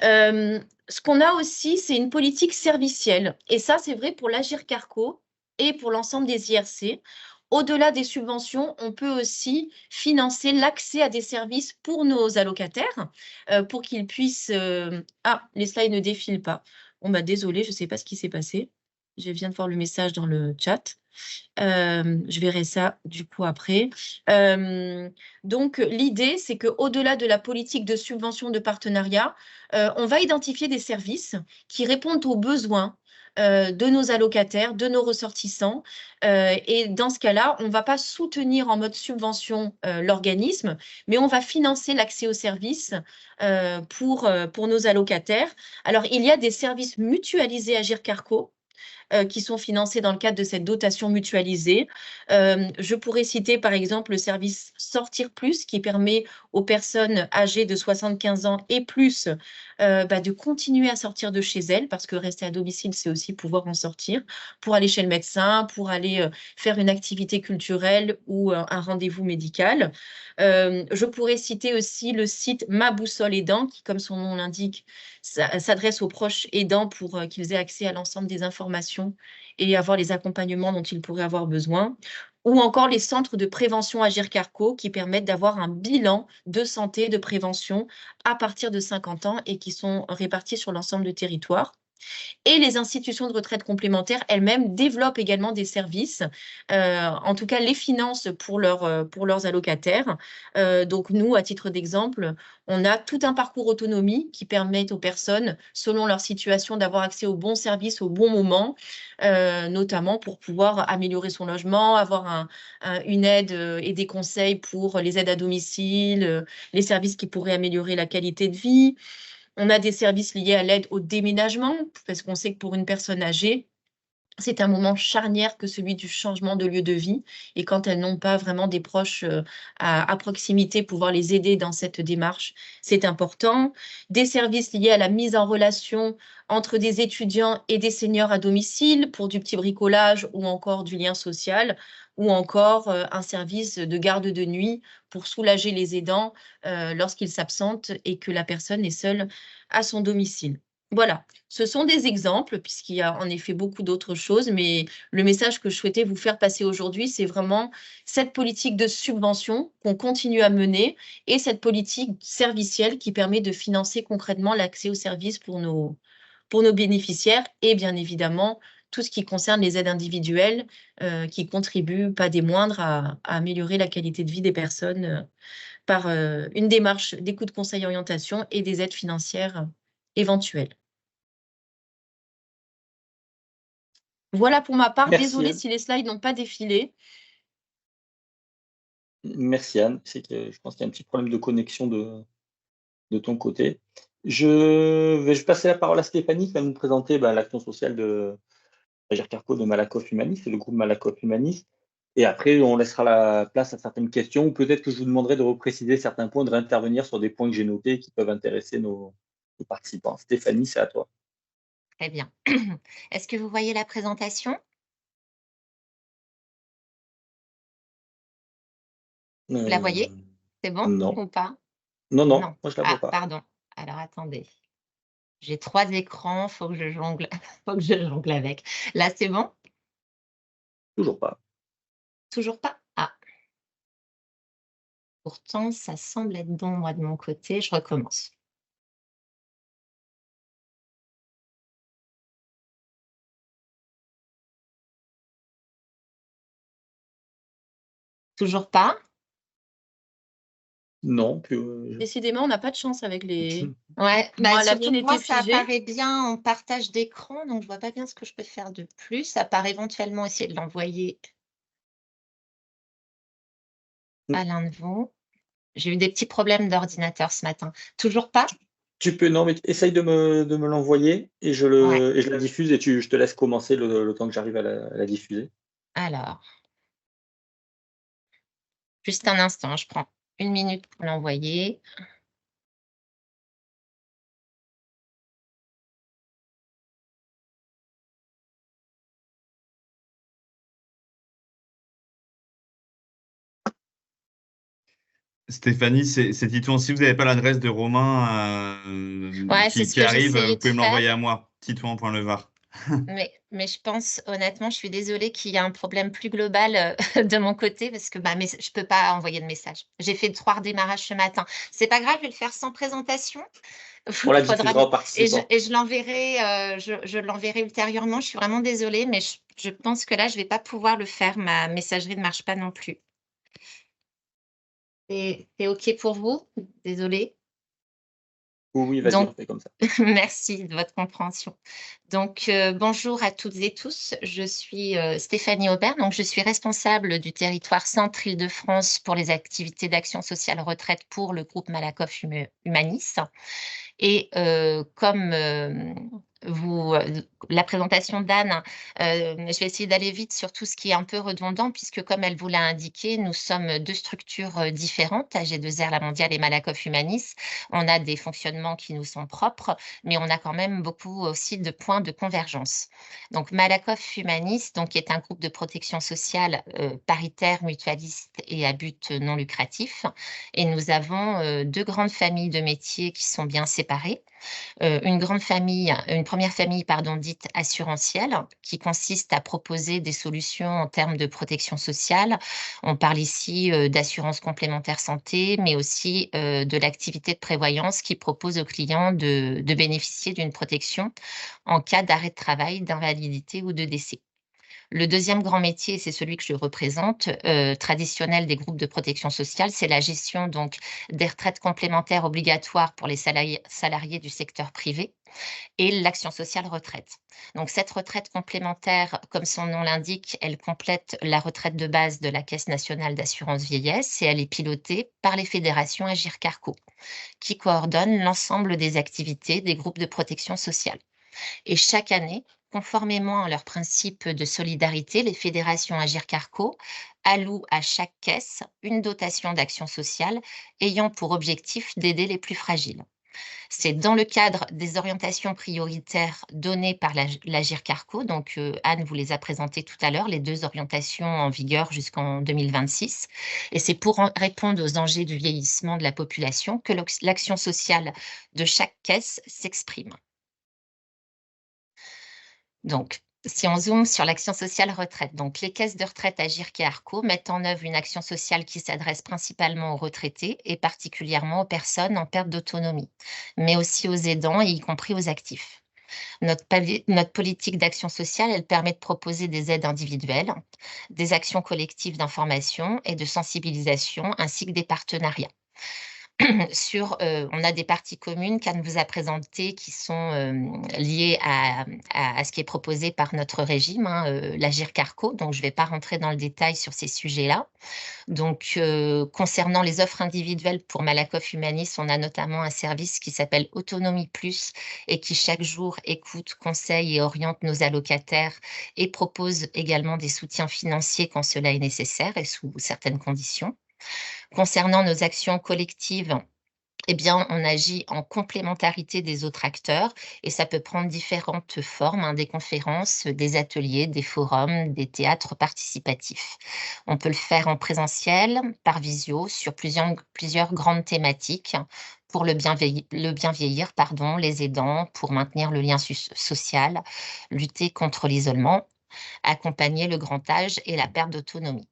Ce qu'on a aussi, c'est une politique servicielle. Et ça, c'est vrai pour l'Agir Carco et pour l'ensemble des IRC. Au-delà des subventions, on peut aussi financer l'accès à des services pour nos allocataires, pour qu'ils puissent… Ah, les slides ne défilent pas. Bon, désolé, je ne sais pas ce qui s'est passé. Je viens de voir le message dans le chat. Je verrai ça du coup après. Donc, l'idée, c'est qu'au-delà de la politique de subvention de partenariat, on va identifier des services qui répondent aux besoins de nos allocataires, de nos ressortissants. Et dans ce cas-là, on ne va pas soutenir en mode subvention l'organisme, mais on va financer l'accès aux services pour nos allocataires. Alors, il y a des services mutualisés Agir Carco. qui sont financés dans le cadre de cette dotation mutualisée. Je pourrais citer par exemple le service Sortir Plus qui permet aux personnes âgées de 75 ans et plus de continuer à sortir de chez elles, parce que rester à domicile, c'est aussi pouvoir en sortir, pour aller chez le médecin, pour aller faire une activité culturelle ou un rendez-vous médical. Je pourrais citer aussi le site Ma Boussole Aidant, qui, comme son nom l'indique, s'adresse aux proches aidants pour qu'ils aient accès à l'ensemble des informations et avoir les accompagnements dont ils pourraient avoir besoin. Ou encore les centres de prévention Agir Carco qui permettent d'avoir un bilan de santé, de prévention à partir de 50 ans et qui sont répartis sur l'ensemble du territoire. Et les institutions de retraite complémentaires elles-mêmes développent également des services, en tout cas les financent pour leurs allocataires. Donc nous, à titre d'exemple, on a tout un parcours autonomie qui permet aux personnes, selon leur situation, d'avoir accès aux bons services au bon moment, notamment pour pouvoir améliorer son logement, avoir une aide et des conseils pour les aides à domicile, les services qui pourraient améliorer la qualité de vie. On a des services liés à l'aide au déménagement, parce qu'on sait que pour une personne âgée, c'est un moment charnière que celui du changement de lieu de vie. Et quand elles n'ont pas vraiment des proches à proximité, pouvoir les aider dans cette démarche, c'est important. Des services liés à la mise en relation entre des étudiants et des seniors à domicile pour du petit bricolage ou encore du lien social, ou encore un service de garde de nuit pour soulager les aidants lorsqu'ils s'absentent et que la personne est seule à son domicile. Voilà, ce sont des exemples, puisqu'il y a en effet beaucoup d'autres choses, mais le message que je souhaitais vous faire passer aujourd'hui, c'est vraiment cette politique de subvention qu'on continue à mener et cette politique servicielle qui permet de financer concrètement l'accès aux services pour nos bénéficiaires et bien évidemment tout ce qui concerne les aides individuelles qui contribuent, pas des moindres, à améliorer la qualité de vie des personnes par une démarche d'écoute, conseil, orientation et des aides financières éventuelles. Voilà pour ma part. Merci Désolée Anne. si les slides n'ont pas défilé. Merci Anne. C'est que je pense qu'il y a un petit problème de connexion de ton côté. Je vais passer la parole à Stéphanie qui va nous présenter l'action sociale de Agir Carco de Malakoff Humanis, c'est le groupe Malakoff Humanis. Et après, on laissera la place à certaines questions, ou peut-être que je vous demanderai de repréciser certains points, de réintervenir sur des points que j'ai notés qui peuvent intéresser nos participants. Stéphanie, c'est à toi. Très bien. Est-ce que vous voyez la présentation? Vous la voyez? C'est bon Non. ou pas? Non, Non. moi je la vois pas. Pardon. Alors attendez. J'ai 3 écrans, faut que je jongle, faut que je jongle avec. Là, c'est bon? Toujours pas. Toujours pas? Ah. Pourtant, ça semble être bon, moi, de mon côté. Je recommence. Toujours pas? Non, Décidément, on n'a pas de chance avec les. Ouais, Moi, la sur mienne était moi, ça figée. apparaît bien en partage d'écran, donc je vois pas bien ce que je peux faire de plus, à part éventuellement essayer de l'envoyer à l'un de vous. J'ai eu des petits problèmes d'ordinateur ce matin. Toujours pas? Tu peux, non, mais essaye de me l'envoyer et je la diffuse et je te laisse commencer le temps que j'arrive à la diffuser. Alors, juste un instant, je prends 1 minute pour l'envoyer. Stéphanie, dites-on, si vous n'avez pas l'adresse de Romain qui arrive, vous pouvez me l'envoyer à moi, titouan.levar. Mais je pense, honnêtement, je suis désolée qu'il y a un problème plus global de mon côté parce que je ne peux pas envoyer de message. J'ai fait 3 redémarrages ce matin. C'est pas grave, je vais le faire sans présentation. On la diffusera aux participants. Et je l'enverrai ultérieurement. Je suis vraiment désolée, mais je pense que là, je ne vais pas pouvoir le faire. Ma messagerie ne marche pas non plus. C'est OK pour vous? Désolée. Oui, vas-y, on fait comme ça. Merci de votre compréhension. Donc, bonjour à toutes et tous. Je suis Stéphanie Aubert, donc je suis responsable du territoire Centre-Île-de-France pour les activités d'action sociale retraite pour le groupe Malakoff Humanis. Et comme la présentation d'Anne, je vais essayer d'aller vite sur tout ce qui est un peu redondant, puisque comme elle vous l'a indiqué, nous sommes 2 structures différentes, AG2R La Mondiale et Malakoff Humanis. On a des fonctionnements qui nous sont propres, mais on a quand même beaucoup aussi de points de convergence. Donc Malakoff Humanis, qui est un groupe de protection sociale paritaire, mutualiste et à but non lucratif. Et nous avons 2 grandes familles de métiers qui sont bien séparées. Une première famille, dite assurantielle, qui consiste à proposer des solutions en termes de protection sociale. On parle ici d'assurance complémentaire santé, mais aussi de l'activité de prévoyance qui propose aux clients de bénéficier d'une protection en cas d'arrêt de travail, d'invalidité ou de décès. Le deuxième grand métier, c'est celui que je représente, traditionnel des groupes de protection sociale, c'est la gestion des retraites complémentaires obligatoires pour les salariés du secteur privé et l'action sociale retraite. Donc cette retraite complémentaire, comme son nom l'indique, elle complète la retraite de base de la Caisse nationale d'assurance vieillesse et elle est pilotée par les fédérations Agirc-Arrco, qui coordonnent l'ensemble des activités des groupes de protection sociale. Et chaque année, conformément à leurs principes de solidarité, les fédérations Agirc-Arrco allouent à chaque caisse une dotation d'action sociale ayant pour objectif d'aider les plus fragiles. C'est dans le cadre des orientations prioritaires données par l'Agirc-Arrco, donc Anne vous les a présentées tout à l'heure, les 2 orientations en vigueur jusqu'en 2026, et c'est pour répondre aux enjeux du vieillissement de la population que l'action sociale de chaque caisse s'exprime. Donc, si on zoome sur l'action sociale retraite, donc les caisses de retraite Agirc et Arrco mettent en œuvre une action sociale qui s'adresse principalement aux retraités et particulièrement aux personnes en perte d'autonomie, mais aussi aux aidants, y compris aux actifs. Notre politique d'action sociale, elle permet de proposer des aides individuelles, des actions collectives d'information et de sensibilisation, ainsi que des partenariats. On a des parties communes qu'Anne vous a présentées qui sont liées à ce qui est proposé par notre régime, l'Agirc-Arrco, donc je ne vais pas rentrer dans le détail sur ces sujets-là. Donc, concernant les offres individuelles pour Malakoff Humanis, on a notamment un service qui s'appelle Autonomie Plus et qui chaque jour écoute, conseille et oriente nos allocataires et propose également des soutiens financiers quand cela est nécessaire et sous certaines conditions. Concernant nos actions collectives, on agit en complémentarité des autres acteurs et ça peut prendre différentes formes, des conférences, des ateliers, des forums, des théâtres participatifs. On peut le faire en présentiel, par visio, sur plusieurs grandes thématiques pour le bien vieillir, les aidants, pour maintenir le lien social, lutter contre l'isolement, accompagner le grand âge et la perte d'autonomie.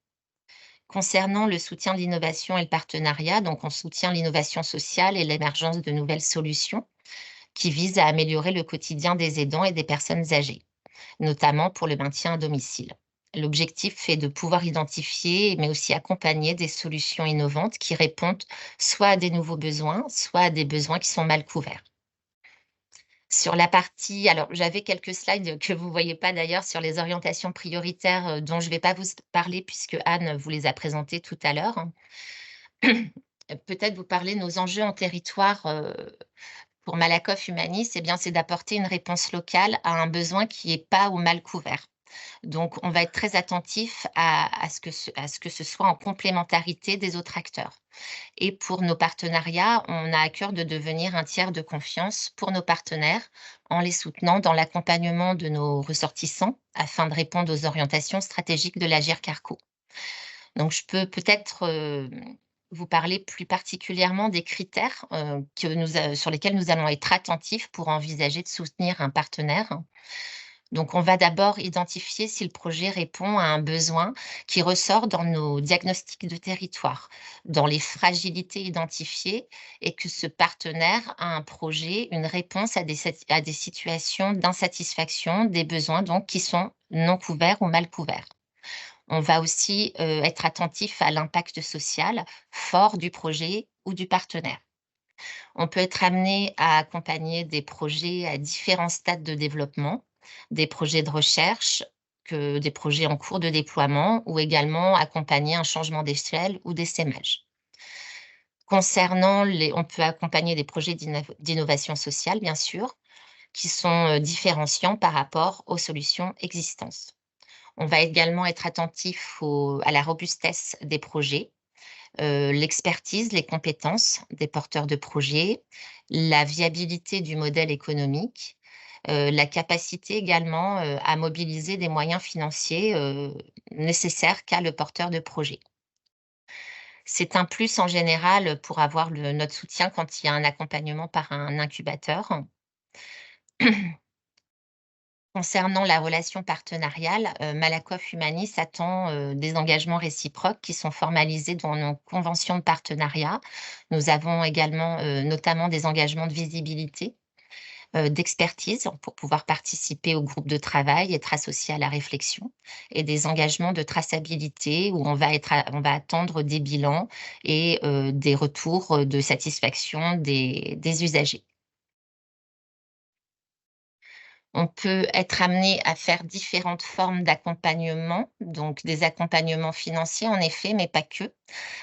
Concernant le soutien de l'innovation et le partenariat, donc on soutient l'innovation sociale et l'émergence de nouvelles solutions qui visent à améliorer le quotidien des aidants et des personnes âgées, notamment pour le maintien à domicile. L'objectif est de pouvoir identifier, mais aussi accompagner des solutions innovantes qui répondent soit à des nouveaux besoins, soit à des besoins qui sont mal couverts. Sur la partie, alors j'avais quelques slides que vous ne voyez pas d'ailleurs sur les orientations prioritaires dont je ne vais pas vous parler puisque Anne vous les a présentées tout à l'heure. Peut-être vous parler de nos enjeux en territoire pour Malakoff Humanis, c'est d'apporter une réponse locale à un besoin qui n'est pas ou mal couvert. Donc, on va être très attentif à ce que ce soit en complémentarité des autres acteurs. Et pour nos partenariats, on a à cœur de devenir un tiers de confiance pour nos partenaires en les soutenant dans l'accompagnement de nos ressortissants afin de répondre aux orientations stratégiques de l'Agirc-Arrco. Donc, je peux peut-être vous parler plus particulièrement des critères sur lesquels nous allons être attentifs pour envisager de soutenir un partenaire. Donc, on va d'abord identifier si le projet répond à un besoin qui ressort dans nos diagnostics de territoire, dans les fragilités identifiées et que ce partenaire a un projet, une réponse à des situations d'insatisfaction, des besoins donc qui sont non couverts ou mal couverts. On va aussi être attentif à l'impact social fort du projet ou du partenaire. On peut être amené à accompagner des projets à différents stades de développement, des projets de recherche, des projets en cours de déploiement ou également accompagner un changement d'échelle ou d'essaimage. On peut accompagner des projets d'innovation sociale, bien sûr, qui sont différenciants par rapport aux solutions existantes. On va également être attentif à la robustesse des projets, l'expertise, les compétences des porteurs de projets, la viabilité du modèle économique, la capacité également à mobiliser des moyens financiers nécessaires qu'a le porteur de projet. C'est un plus en général pour avoir notre soutien quand il y a un accompagnement par un incubateur. Concernant la relation partenariale, Malakoff Humanis attend des engagements réciproques qui sont formalisés dans nos conventions de partenariat. Nous avons également notamment des engagements de visibilité, d'expertise pour pouvoir participer au groupe de travail, être associé à la réflexion, et des engagements de traçabilité où on va attendre des bilans et des retours de satisfaction des usagers. On peut être amené à faire différentes formes d'accompagnement, donc des accompagnements financiers en effet, mais pas que.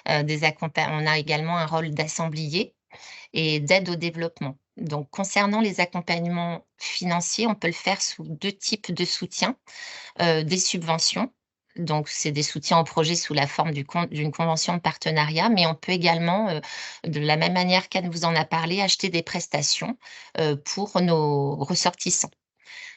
On a également un rôle d'assemblier et d'aide au développement. Donc concernant les accompagnements financiers, on peut le faire sous 2 types de soutien. Des subventions, donc c'est des soutiens au projet sous la forme d'une convention de partenariat, mais on peut également, de la même manière qu'Anne vous en a parlé, acheter des prestations pour nos ressortissants.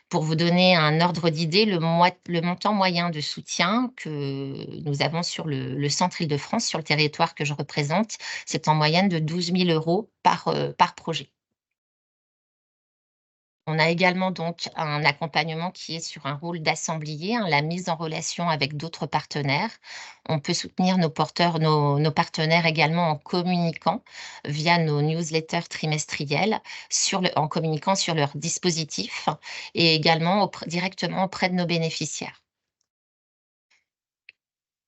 Pour vous donner un ordre d'idée, le montant moyen de soutien que nous avons sur le centre Île-de-France, sur le territoire que je représente, c'est en moyenne de 12 000 € par projet. On a également donc un accompagnement qui est sur un rôle d'assemblier, la mise en relation avec d'autres partenaires. On peut soutenir nos partenaires également en communiquant via nos newsletters trimestriels, en communiquant sur leurs dispositifs et également directement auprès de nos bénéficiaires.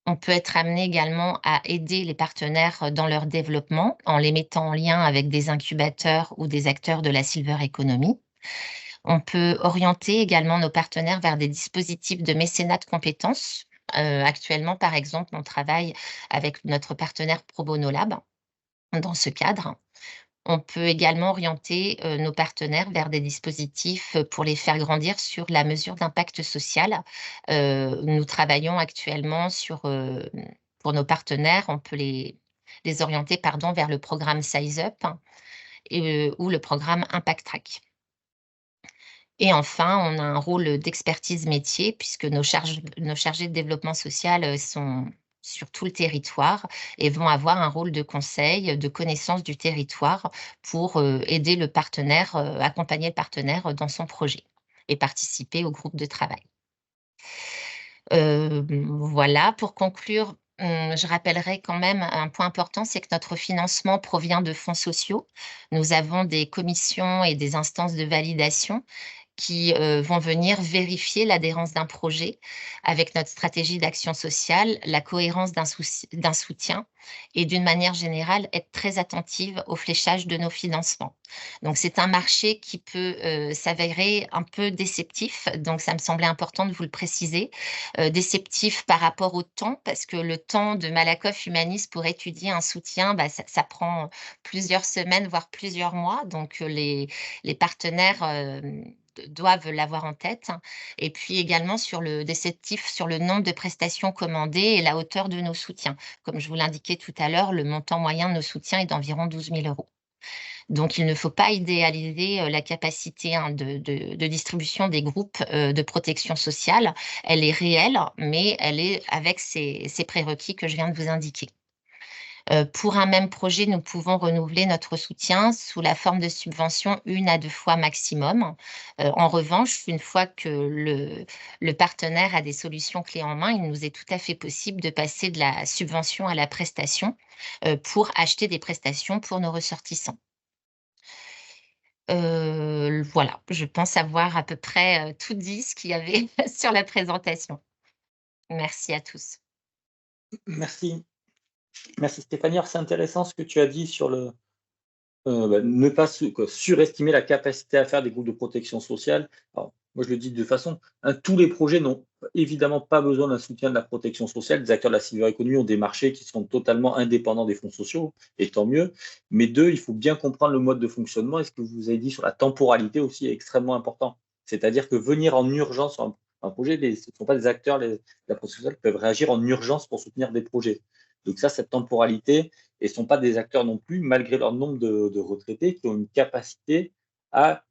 On peut être amené également à aider les partenaires dans leur développement en les mettant en lien avec des incubateurs ou des acteurs de la silver economy. On peut orienter également nos partenaires vers des dispositifs de mécénat de compétences. Actuellement, par exemple, on travaille avec notre partenaire Pro Bono Lab dans ce cadre. On peut également orienter nos partenaires vers des dispositifs pour les faire grandir sur la mesure d'impact social. Nous travaillons actuellement pour nos partenaires, on peut les orienter vers le programme Size Up ou le programme Impact Track. Et enfin, on a un rôle d'expertise métier puisque nos chargés de développement social sont sur tout le territoire et vont avoir un rôle de conseil, de connaissance du territoire pour aider le partenaire, accompagner le partenaire dans son projet et participer au groupe de travail. Voilà, pour conclure, je rappellerai quand même un point important, c'est que notre financement provient de fonds sociaux. Nous avons des commissions et des instances de validation qui vont venir vérifier l'adhérence d'un projet avec notre stratégie d'action sociale, la cohérence d'un soutien et d'une manière générale être très attentive au fléchage de nos financements. Donc c'est un marché qui peut s'avérer un peu déceptif, donc ça me semblait important de vous le préciser. Déceptif par rapport au temps, parce que le temps de Malakoff Humanis pour étudier un soutien, ça prend plusieurs semaines, voire plusieurs mois, donc les partenaires doivent l'avoir en tête. Et puis également déceptif sur le nombre de prestations commandées et la hauteur de nos soutiens. Comme je vous l'indiquais tout à l'heure, le montant moyen de nos soutiens est d'environ 12 000 €. Donc, il ne faut pas idéaliser la capacité de distribution des groupes de protection sociale. Elle est réelle, mais elle est avec ces prérequis que je viens de vous indiquer. Pour un même projet, nous pouvons renouveler notre soutien sous la forme de subvention 1 à 2 fois maximum. En revanche, une fois que le partenaire a des solutions clés en main, il nous est tout à fait possible de passer de la subvention à la prestation pour acheter des prestations pour nos ressortissants. Voilà, je pense avoir à peu près tout dit ce qu'il y avait sur la présentation. Merci à tous. Merci. Merci Stéphanie. C'est intéressant ce que tu as dit sur ne pas surestimer la capacité à faire des groupes de protection sociale. Alors, moi, je le dis de façon, tous les projets n'ont évidemment pas besoin d'un soutien de la protection sociale. Les acteurs de la silver economy ont des marchés qui sont totalement indépendants des fonds sociaux, et tant mieux. Mais deux, il faut bien comprendre le mode de fonctionnement. Et ce que vous avez dit sur la temporalité aussi est extrêmement important. C'est-à-dire que venir en urgence sur un projet, ce ne sont pas des acteurs de la protection sociale qui peuvent réagir en urgence pour soutenir des projets. Donc ça, cette temporalité, et ne sont pas des acteurs non plus, malgré leur nombre de retraités, qui ont une capacité à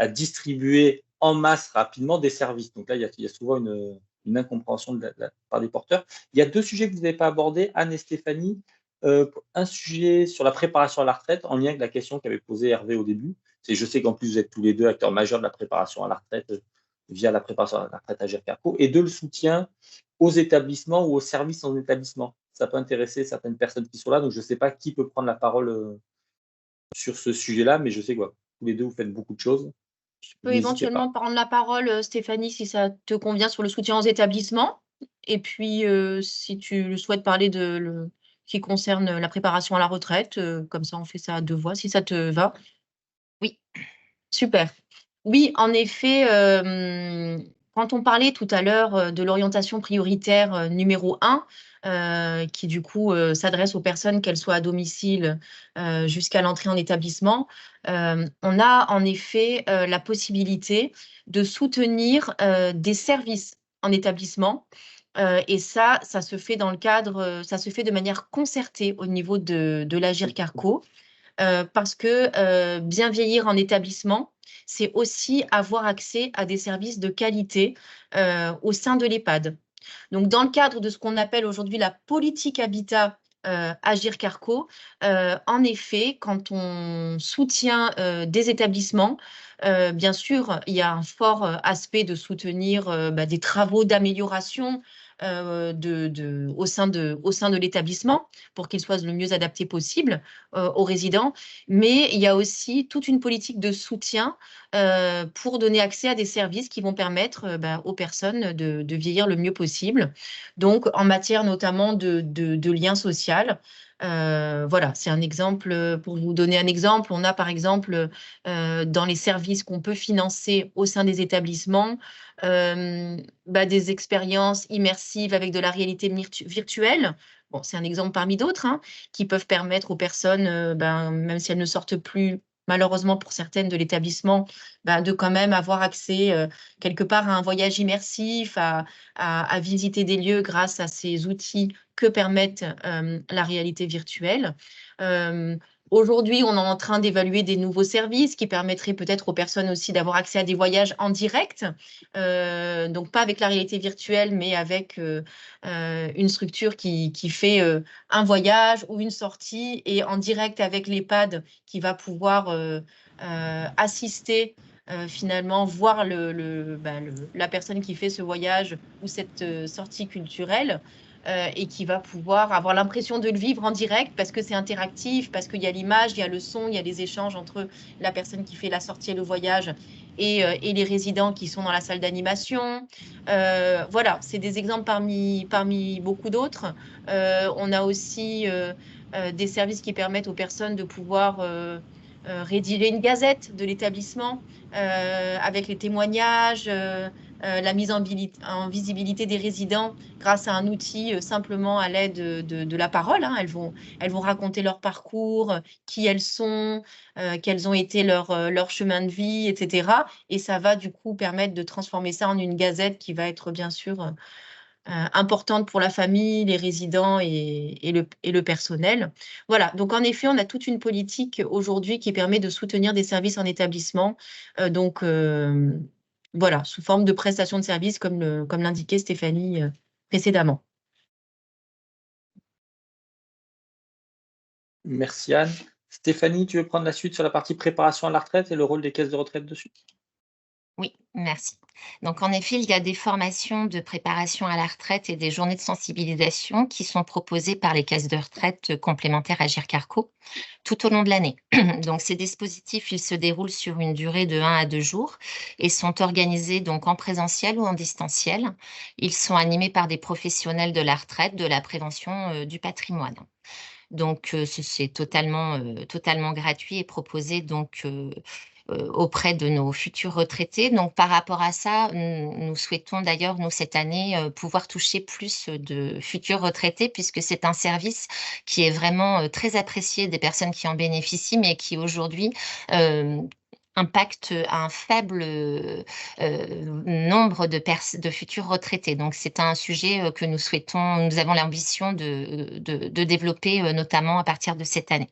distribuer en masse rapidement des services. Donc là, il y a souvent une incompréhension de la part des porteurs. Il y a deux sujets que vous n'avez pas abordés, Anne et Stéphanie. Un sujet sur la préparation à la retraite, en lien avec la question qu'avait posée Hervé au début. Je sais qu'en plus, vous êtes tous les deux acteurs majeurs de la préparation à la retraite via la préparation à la retraite à Agir Carco. Et deux, le soutien aux établissements ou aux services en établissement. Ça peut intéresser certaines personnes qui sont là, donc je ne sais pas qui peut prendre la parole sur ce sujet-là, mais je sais que tous les deux, vous faites beaucoup de choses. Je peux éventuellement prendre la parole, Stéphanie, si ça te convient, sur le soutien aux établissements. Et puis, si tu souhaites parler qui concerne la préparation à la retraite, comme ça, on fait ça à deux voix, si ça te va. Oui. Super. Oui, en effet, quand on parlait tout à l'heure de l'orientation prioritaire numéro 1, qui du coup s'adresse aux personnes, qu'elles soient à domicile jusqu'à l'entrée en établissement, on a en effet la possibilité de soutenir des services en établissement. Et ça se fait dans le cadre, ça se fait de manière concertée au niveau de l'Agir Carco, parce que bien vieillir en établissement, c'est aussi avoir accès à des services de qualité au sein de l'EHPAD. Donc, dans le cadre de ce qu'on appelle aujourd'hui la politique habitat Agir Carco, en effet, quand on soutient des établissements, bien sûr, il y a un fort aspect de soutenir des travaux d'amélioration au sein de l'établissement pour qu'il soit le mieux adapté possible aux résidents. Mais il y a aussi toute une politique de soutien pour donner accès à des services qui vont permettre aux personnes de vieillir le mieux possible. Donc, en matière notamment de lien social. Voilà, c'est un exemple. Pour vous donner un exemple, on a par exemple dans les services qu'on peut financer au sein des établissements, des expériences immersives avec de la réalité virtuelle. Bon, c'est un exemple parmi d'autres, hein, qui peuvent permettre aux personnes, même si elles ne sortent plus, malheureusement pour certaines, de l'établissement, de quand même avoir accès quelque part à un voyage immersif, à visiter des lieux grâce à ces outils que permettent la réalité virtuelle. Aujourd'hui, on est en train d'évaluer des nouveaux services qui permettraient peut-être aux personnes aussi d'avoir accès à des voyages en direct, donc pas avec la réalité virtuelle, mais avec une structure qui fait un voyage ou une sortie et en direct avec l'EHPAD qui va pouvoir assister finalement, voir la personne qui fait ce voyage ou cette sortie culturelle. Et qui va pouvoir avoir l'impression de le vivre en direct parce que c'est interactif, parce qu'il y a l'image, il y a le son, il y a les échanges entre la personne qui fait la sortie et le voyage et les résidents qui sont dans la salle d'animation. Voilà, c'est des exemples parmi beaucoup d'autres. On a aussi des services qui permettent aux personnes de pouvoir rédiger une gazette de l'établissement avec les témoignages, la mise en visibilité des résidents grâce à un outil simplement à l'aide de la parole. Hein. Elles vont raconter leur parcours, qui elles sont, quels ont été leur chemin de vie, etc. Et ça va du coup permettre de transformer ça en une gazette qui va être bien sûr importante pour la famille, les résidents et le personnel. Voilà, donc en effet, on a toute une politique aujourd'hui qui permet de soutenir des services en établissement. Voilà, sous forme de prestation de services, comme l'indiquait Stéphanie précédemment. Merci Anne. Stéphanie, tu veux prendre la suite sur la partie préparation à la retraite et le rôle des caisses de retraite dessus? Oui, merci. Donc, en effet, il y a des formations de préparation à la retraite et des journées de sensibilisation qui sont proposées par les caisses de retraite complémentaires Agir Carco tout au long de l'année. Donc, ces dispositifs, ils se déroulent sur une durée de 1 à 2 jours et sont organisés donc en présentiel ou en distanciel. Ils sont animés par des professionnels de la retraite, de la prévention du patrimoine. Donc, c'est totalement gratuit et proposé donc auprès de nos futurs retraités. Donc, par rapport à ça, nous souhaitons d'ailleurs, nous, cette année, pouvoir toucher plus de futurs retraités, puisque c'est un service qui est vraiment très apprécié des personnes qui en bénéficient, mais qui aujourd'hui impacte un faible nombre de futurs retraités. Donc, c'est un sujet que nous avons l'ambition de développer, notamment à partir de cette année.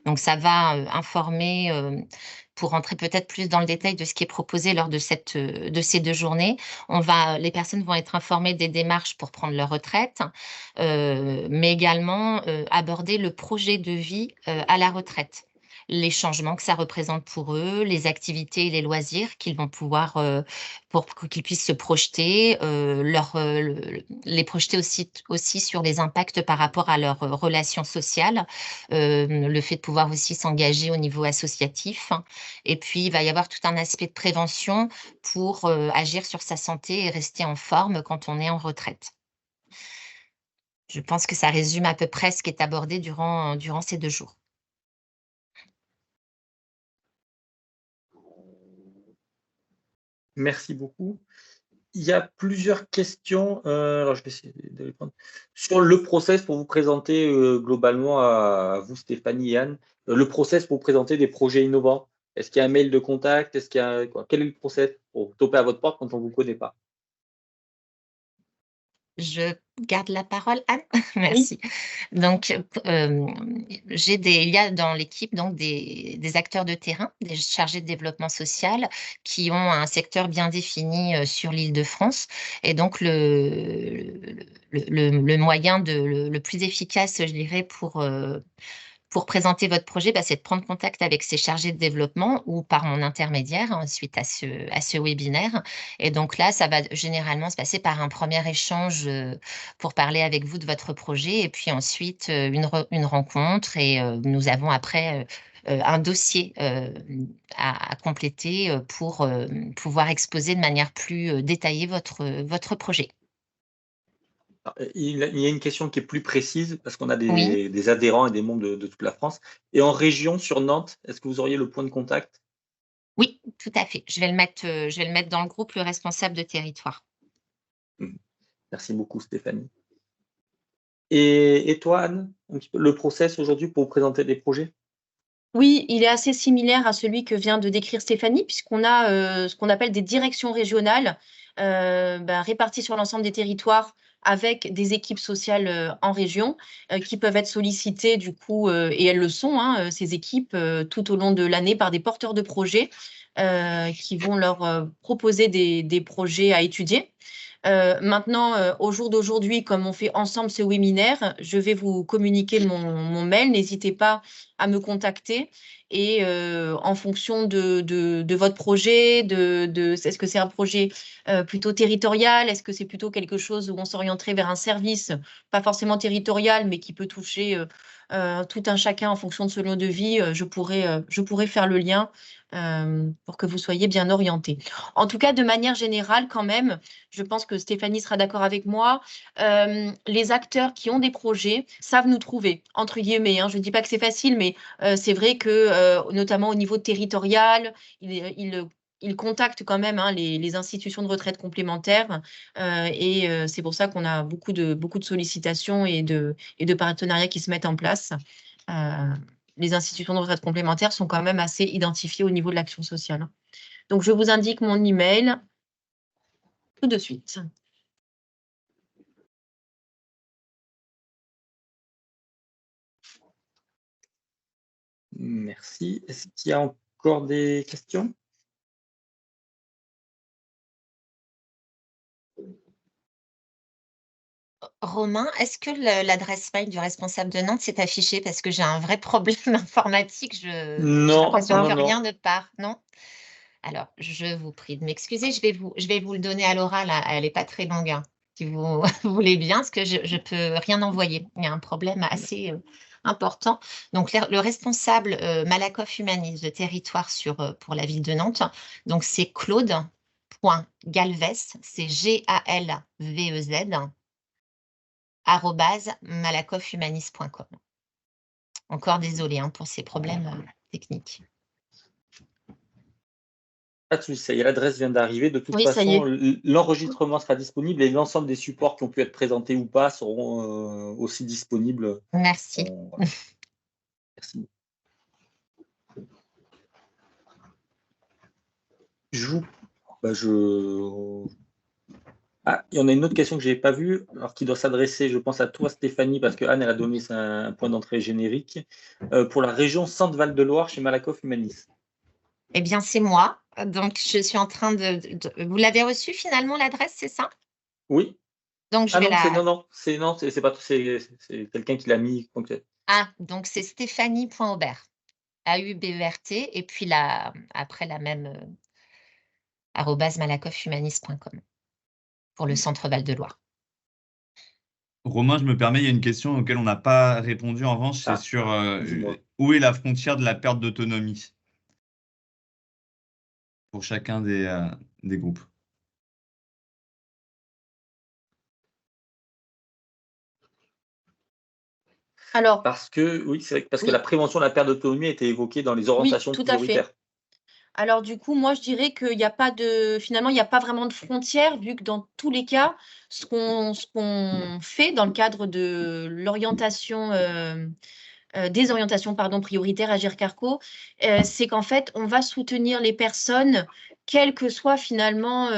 Donc, ça va informer, pour rentrer peut-être plus dans le détail de ce qui est proposé lors de ces 2 journées. Les personnes vont être informées des démarches pour prendre leur retraite, mais également aborder le projet de vie à la retraite. Les changements que ça représente pour eux, les activités et les loisirs qu'ils vont pouvoir, pour qu'ils puissent se projeter, les projeter aussi sur les impacts par rapport à leurs relations sociales, le fait de pouvoir aussi s'engager au niveau associatif. Et puis, il va y avoir tout un aspect de prévention pour agir sur sa santé et rester en forme quand on est en retraite. Je pense que ça résume à peu près ce qui est abordé durant ces 2 jours. Merci beaucoup. Il y a plusieurs questions. Alors, je vais essayer de répondre. Sur le process pour vous présenter globalement à vous, Stéphanie et Anne, le process pour vous présenter des projets innovants. Est-ce qu'il y a un mail de contact? Est-ce qu'il y a quoi? Quel est le process pour toper à votre porte quand on ne vous connaît pas? Je garde la parole, Anne? Merci. Donc, il y a dans l'équipe donc des acteurs de terrain, des chargés de développement social qui ont un secteur bien défini sur l'Île-de-France. Et donc, le moyen le plus efficace, je dirais, pour présenter votre projet, c'est de prendre contact avec ces chargés de développement ou par mon intermédiaire suite à ce webinaire. Et donc là, ça va généralement se passer par un premier échange pour parler avec vous de votre projet et puis ensuite une rencontre et nous avons après un dossier à compléter pour pouvoir exposer de manière plus détaillée votre projet. Il y a une question qui est plus précise parce qu'on a Oui. des adhérents et des membres de toute la France. Et en région, sur Nantes, est-ce que vous auriez le point de contact? Oui, tout à fait. Je vais le mettre dans le groupe, le responsable de territoire. Merci beaucoup, Stéphanie. Et toi, Anne, un petit peu le process aujourd'hui pour vous présenter des projets? Oui, il est assez similaire à celui que vient de décrire Stéphanie, puisqu'on a ce qu'on appelle des directions régionales réparties sur l'ensemble des territoires avec des équipes sociales en région qui peuvent être sollicitées du coup, et elles le sont, ces équipes, tout au long de l'année par des porteurs de projets qui vont leur proposer des projets à étudier. Maintenant, au jour d'aujourd'hui, comme on fait ensemble ce webinaire, je vais vous communiquer mon mail. N'hésitez pas à me contacter et en fonction de votre projet, est-ce que c'est un projet plutôt territorial? Est-ce que c'est plutôt quelque chose où on s'orienterait vers un service, pas forcément territorial, mais qui peut toucher tout un chacun en fonction de ce lot de vie? Je pourrais faire le lien pour que vous soyez bien orientés. En tout cas, de manière générale, quand même, je pense que Stéphanie sera d'accord avec moi, les acteurs qui ont des projets savent nous trouver, entre guillemets. Je ne dis pas que c'est facile, mais c'est vrai que, notamment au niveau territorial, ils contactent quand même les institutions de retraite complémentaires et c'est pour ça qu'on a beaucoup de sollicitations et de partenariats qui se mettent en place. Les institutions de retraite complémentaires sont quand même assez identifiées au niveau de l'action sociale. Donc, je vous indique mon email tout de suite. Merci. Est-ce qu'il y a encore des questions? Romain, est-ce que l'adresse mail du responsable de Nantes s'est affichée? Parce que j'ai un vrai problème informatique. J'ai l'impression que rien ne part, non? Alors, je vous prie de m'excuser. Je vais vous le donner à l'oral. Elle n'est pas très longue, si vous voulez bien, parce que je ne peux rien envoyer. Il y a un problème assez important. Donc, le responsable Malakoff Humanis de territoire pour la ville de Nantes, donc c'est Claude.Galvez, c'est Galvez, @malakoffhumanis.com. Encore désolé pour ces problèmes techniques. Pas de souci, ça y est, l'adresse vient d'arriver. De toute Oui, ça y façon, l'enregistrement sera disponible et l'ensemble des supports qui ont pu être présentés ou pas seront aussi disponibles. Merci. Voilà. Merci. Ah, il y en a une autre question que je n'avais pas vue, alors qui doit s'adresser, je pense, à toi, Stéphanie, parce que Anne, elle a donné un point d'entrée générique, pour la région Centre-Val de Loire chez Malakoff Humanis. Eh bien, c'est moi. Donc, je suis en train Vous l'avez reçu finalement, l'adresse, c'est ça? Oui. Donc, je vais c'est quelqu'un qui l'a mis. Donc c'est Stéphanie.aubert, AUBERT, et puis après la même @malakoffhumanis.com pour le Centre Val de Loire. Romain, je me permets, il y a une question auquel on n'a pas répondu en revanche, c'est sur où est la frontière de la perte d'autonomie pour chacun des groupes. Alors, parce que la prévention de la perte d'autonomie a été évoquée dans les orientations prioritaires. Fait. Alors du coup, moi je dirais qu'il n'y a pas finalement, il n'y a pas vraiment de frontières, vu que dans tous les cas, ce qu'on fait dans le cadre de l'orientation, des orientations prioritaires à GIRC-ARCO, c'est qu'en fait, on va soutenir les personnes, quel que soit finalement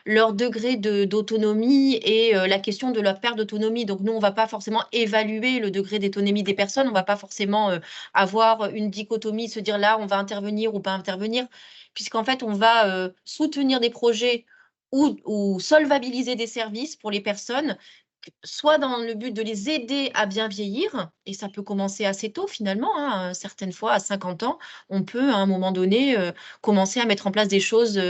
leur degré d'autonomie et la question de leur perte d'autonomie. Donc, nous, on ne va pas forcément évaluer le degré d'autonomie des personnes, on ne va pas forcément avoir une dichotomie, se dire là, on va intervenir ou pas intervenir, puisqu'en fait, on va soutenir des projets ou solvabiliser des services pour les personnes, soit dans le but de les aider à bien vieillir, et ça peut commencer assez tôt finalement, certaines fois à 50 ans, on peut à un moment donné commencer à mettre en place des choses,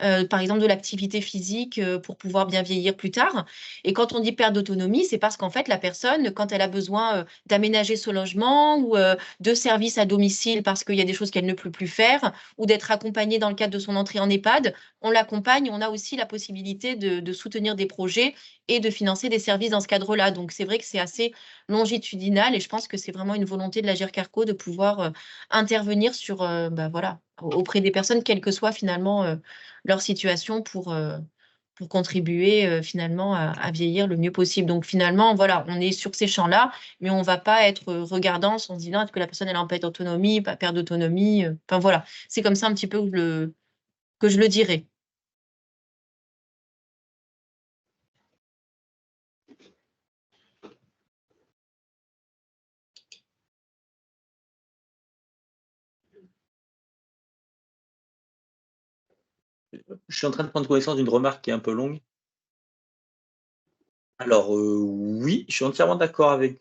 par exemple de l'activité physique pour pouvoir bien vieillir plus tard. Et quand on dit perte d'autonomie, c'est parce qu'en fait la personne, quand elle a besoin d'aménager son logement ou de services à domicile parce qu'il y a des choses qu'elle ne peut plus faire, ou d'être accompagnée dans le cadre de son entrée en EHPAD, on l'accompagne, on a aussi la possibilité de soutenir des projets et de financer des services dans ce cadre-là. Donc, c'est vrai que c'est assez longitudinal et je pense que c'est vraiment une volonté de la GIRC-ARCO de pouvoir intervenir sur, auprès des personnes, quelle que soit finalement leur situation pour contribuer finalement à vieillir le mieux possible. Donc, finalement, voilà, on est sur ces champs-là, mais on ne va pas être regardant en se disant est-ce que la personne elle est en perte d'autonomie, pas perte d'autonomie. Enfin, voilà, c'est comme ça un petit peu que je le dirais. Je suis en train de prendre connaissance d'une remarque qui est un peu longue. Alors, oui, je suis entièrement d'accord avec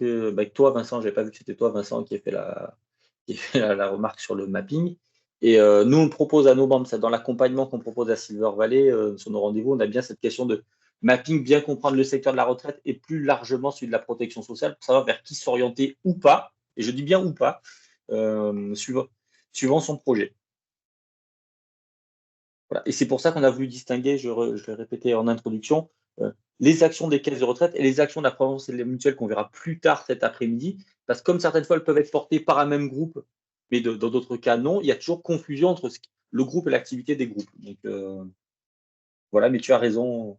toi, Vincent. Je n'avais pas vu que c'était toi, Vincent, qui a fait la remarque sur le mapping. Et nous, on propose à nos membres, ça, dans l'accompagnement qu'on propose à Silver Valley, sur nos rendez-vous, on a bien cette question de mapping, bien comprendre le secteur de la retraite et plus largement celui de la protection sociale pour savoir vers qui s'orienter ou pas, et je dis bien ou pas, suivant son projet. Voilà. Et c'est pour ça qu'on a voulu distinguer, je l'ai répété en introduction, les actions des caisses de retraite et les actions de la prévoyance et de la mutuelle qu'on verra plus tard cet après-midi, parce que comme certaines fois elles peuvent être portées par un même groupe, mais dans d'autres cas non, il y a toujours confusion entre le groupe et l'activité des groupes. Donc voilà, mais tu as raison.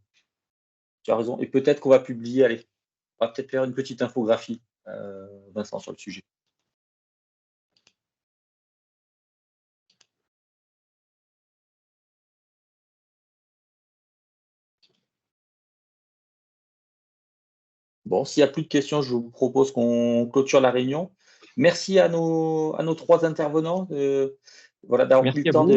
Et peut-être qu'on va publier, allez, on va peut-être faire une petite infographie, Vincent, sur le sujet. Bon, s'il n'y a plus de questions, je vous propose qu'on clôture la réunion. Merci à nos 3 intervenants d'avoir pris le temps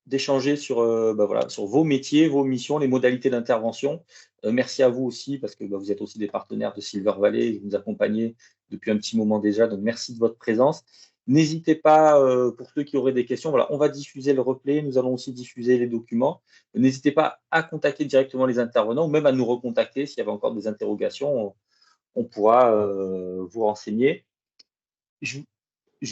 d'échanger sur vos métiers, vos missions, les modalités d'intervention. Merci à vous aussi, parce que vous êtes aussi des partenaires de Silver Valley, vous nous accompagnez depuis un petit moment déjà, donc merci de votre présence. N'hésitez pas, pour ceux qui auraient des questions, voilà, on va diffuser le replay, nous allons aussi diffuser les documents. N'hésitez pas à contacter directement les intervenants ou même à nous recontacter s'il y avait encore des interrogations, on pourra vous renseigner. Je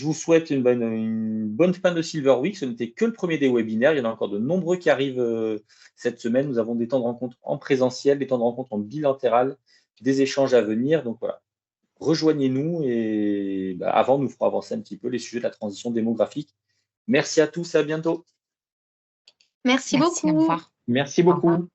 vous souhaite une bonne fin de Silver Week. Ce n'était que le premier des webinaires. Il y en a encore de nombreux qui arrivent cette semaine. Nous avons des temps de rencontre en présentiel, des temps de rencontre en bilatéral. des échanges à venir. Donc voilà, rejoignez-nous et avant, nous ferons avancer un petit peu les sujets de la transition démographique. Merci à tous et à bientôt. Merci Merci, au beaucoup. revoir. Merci Au revoir. beaucoup.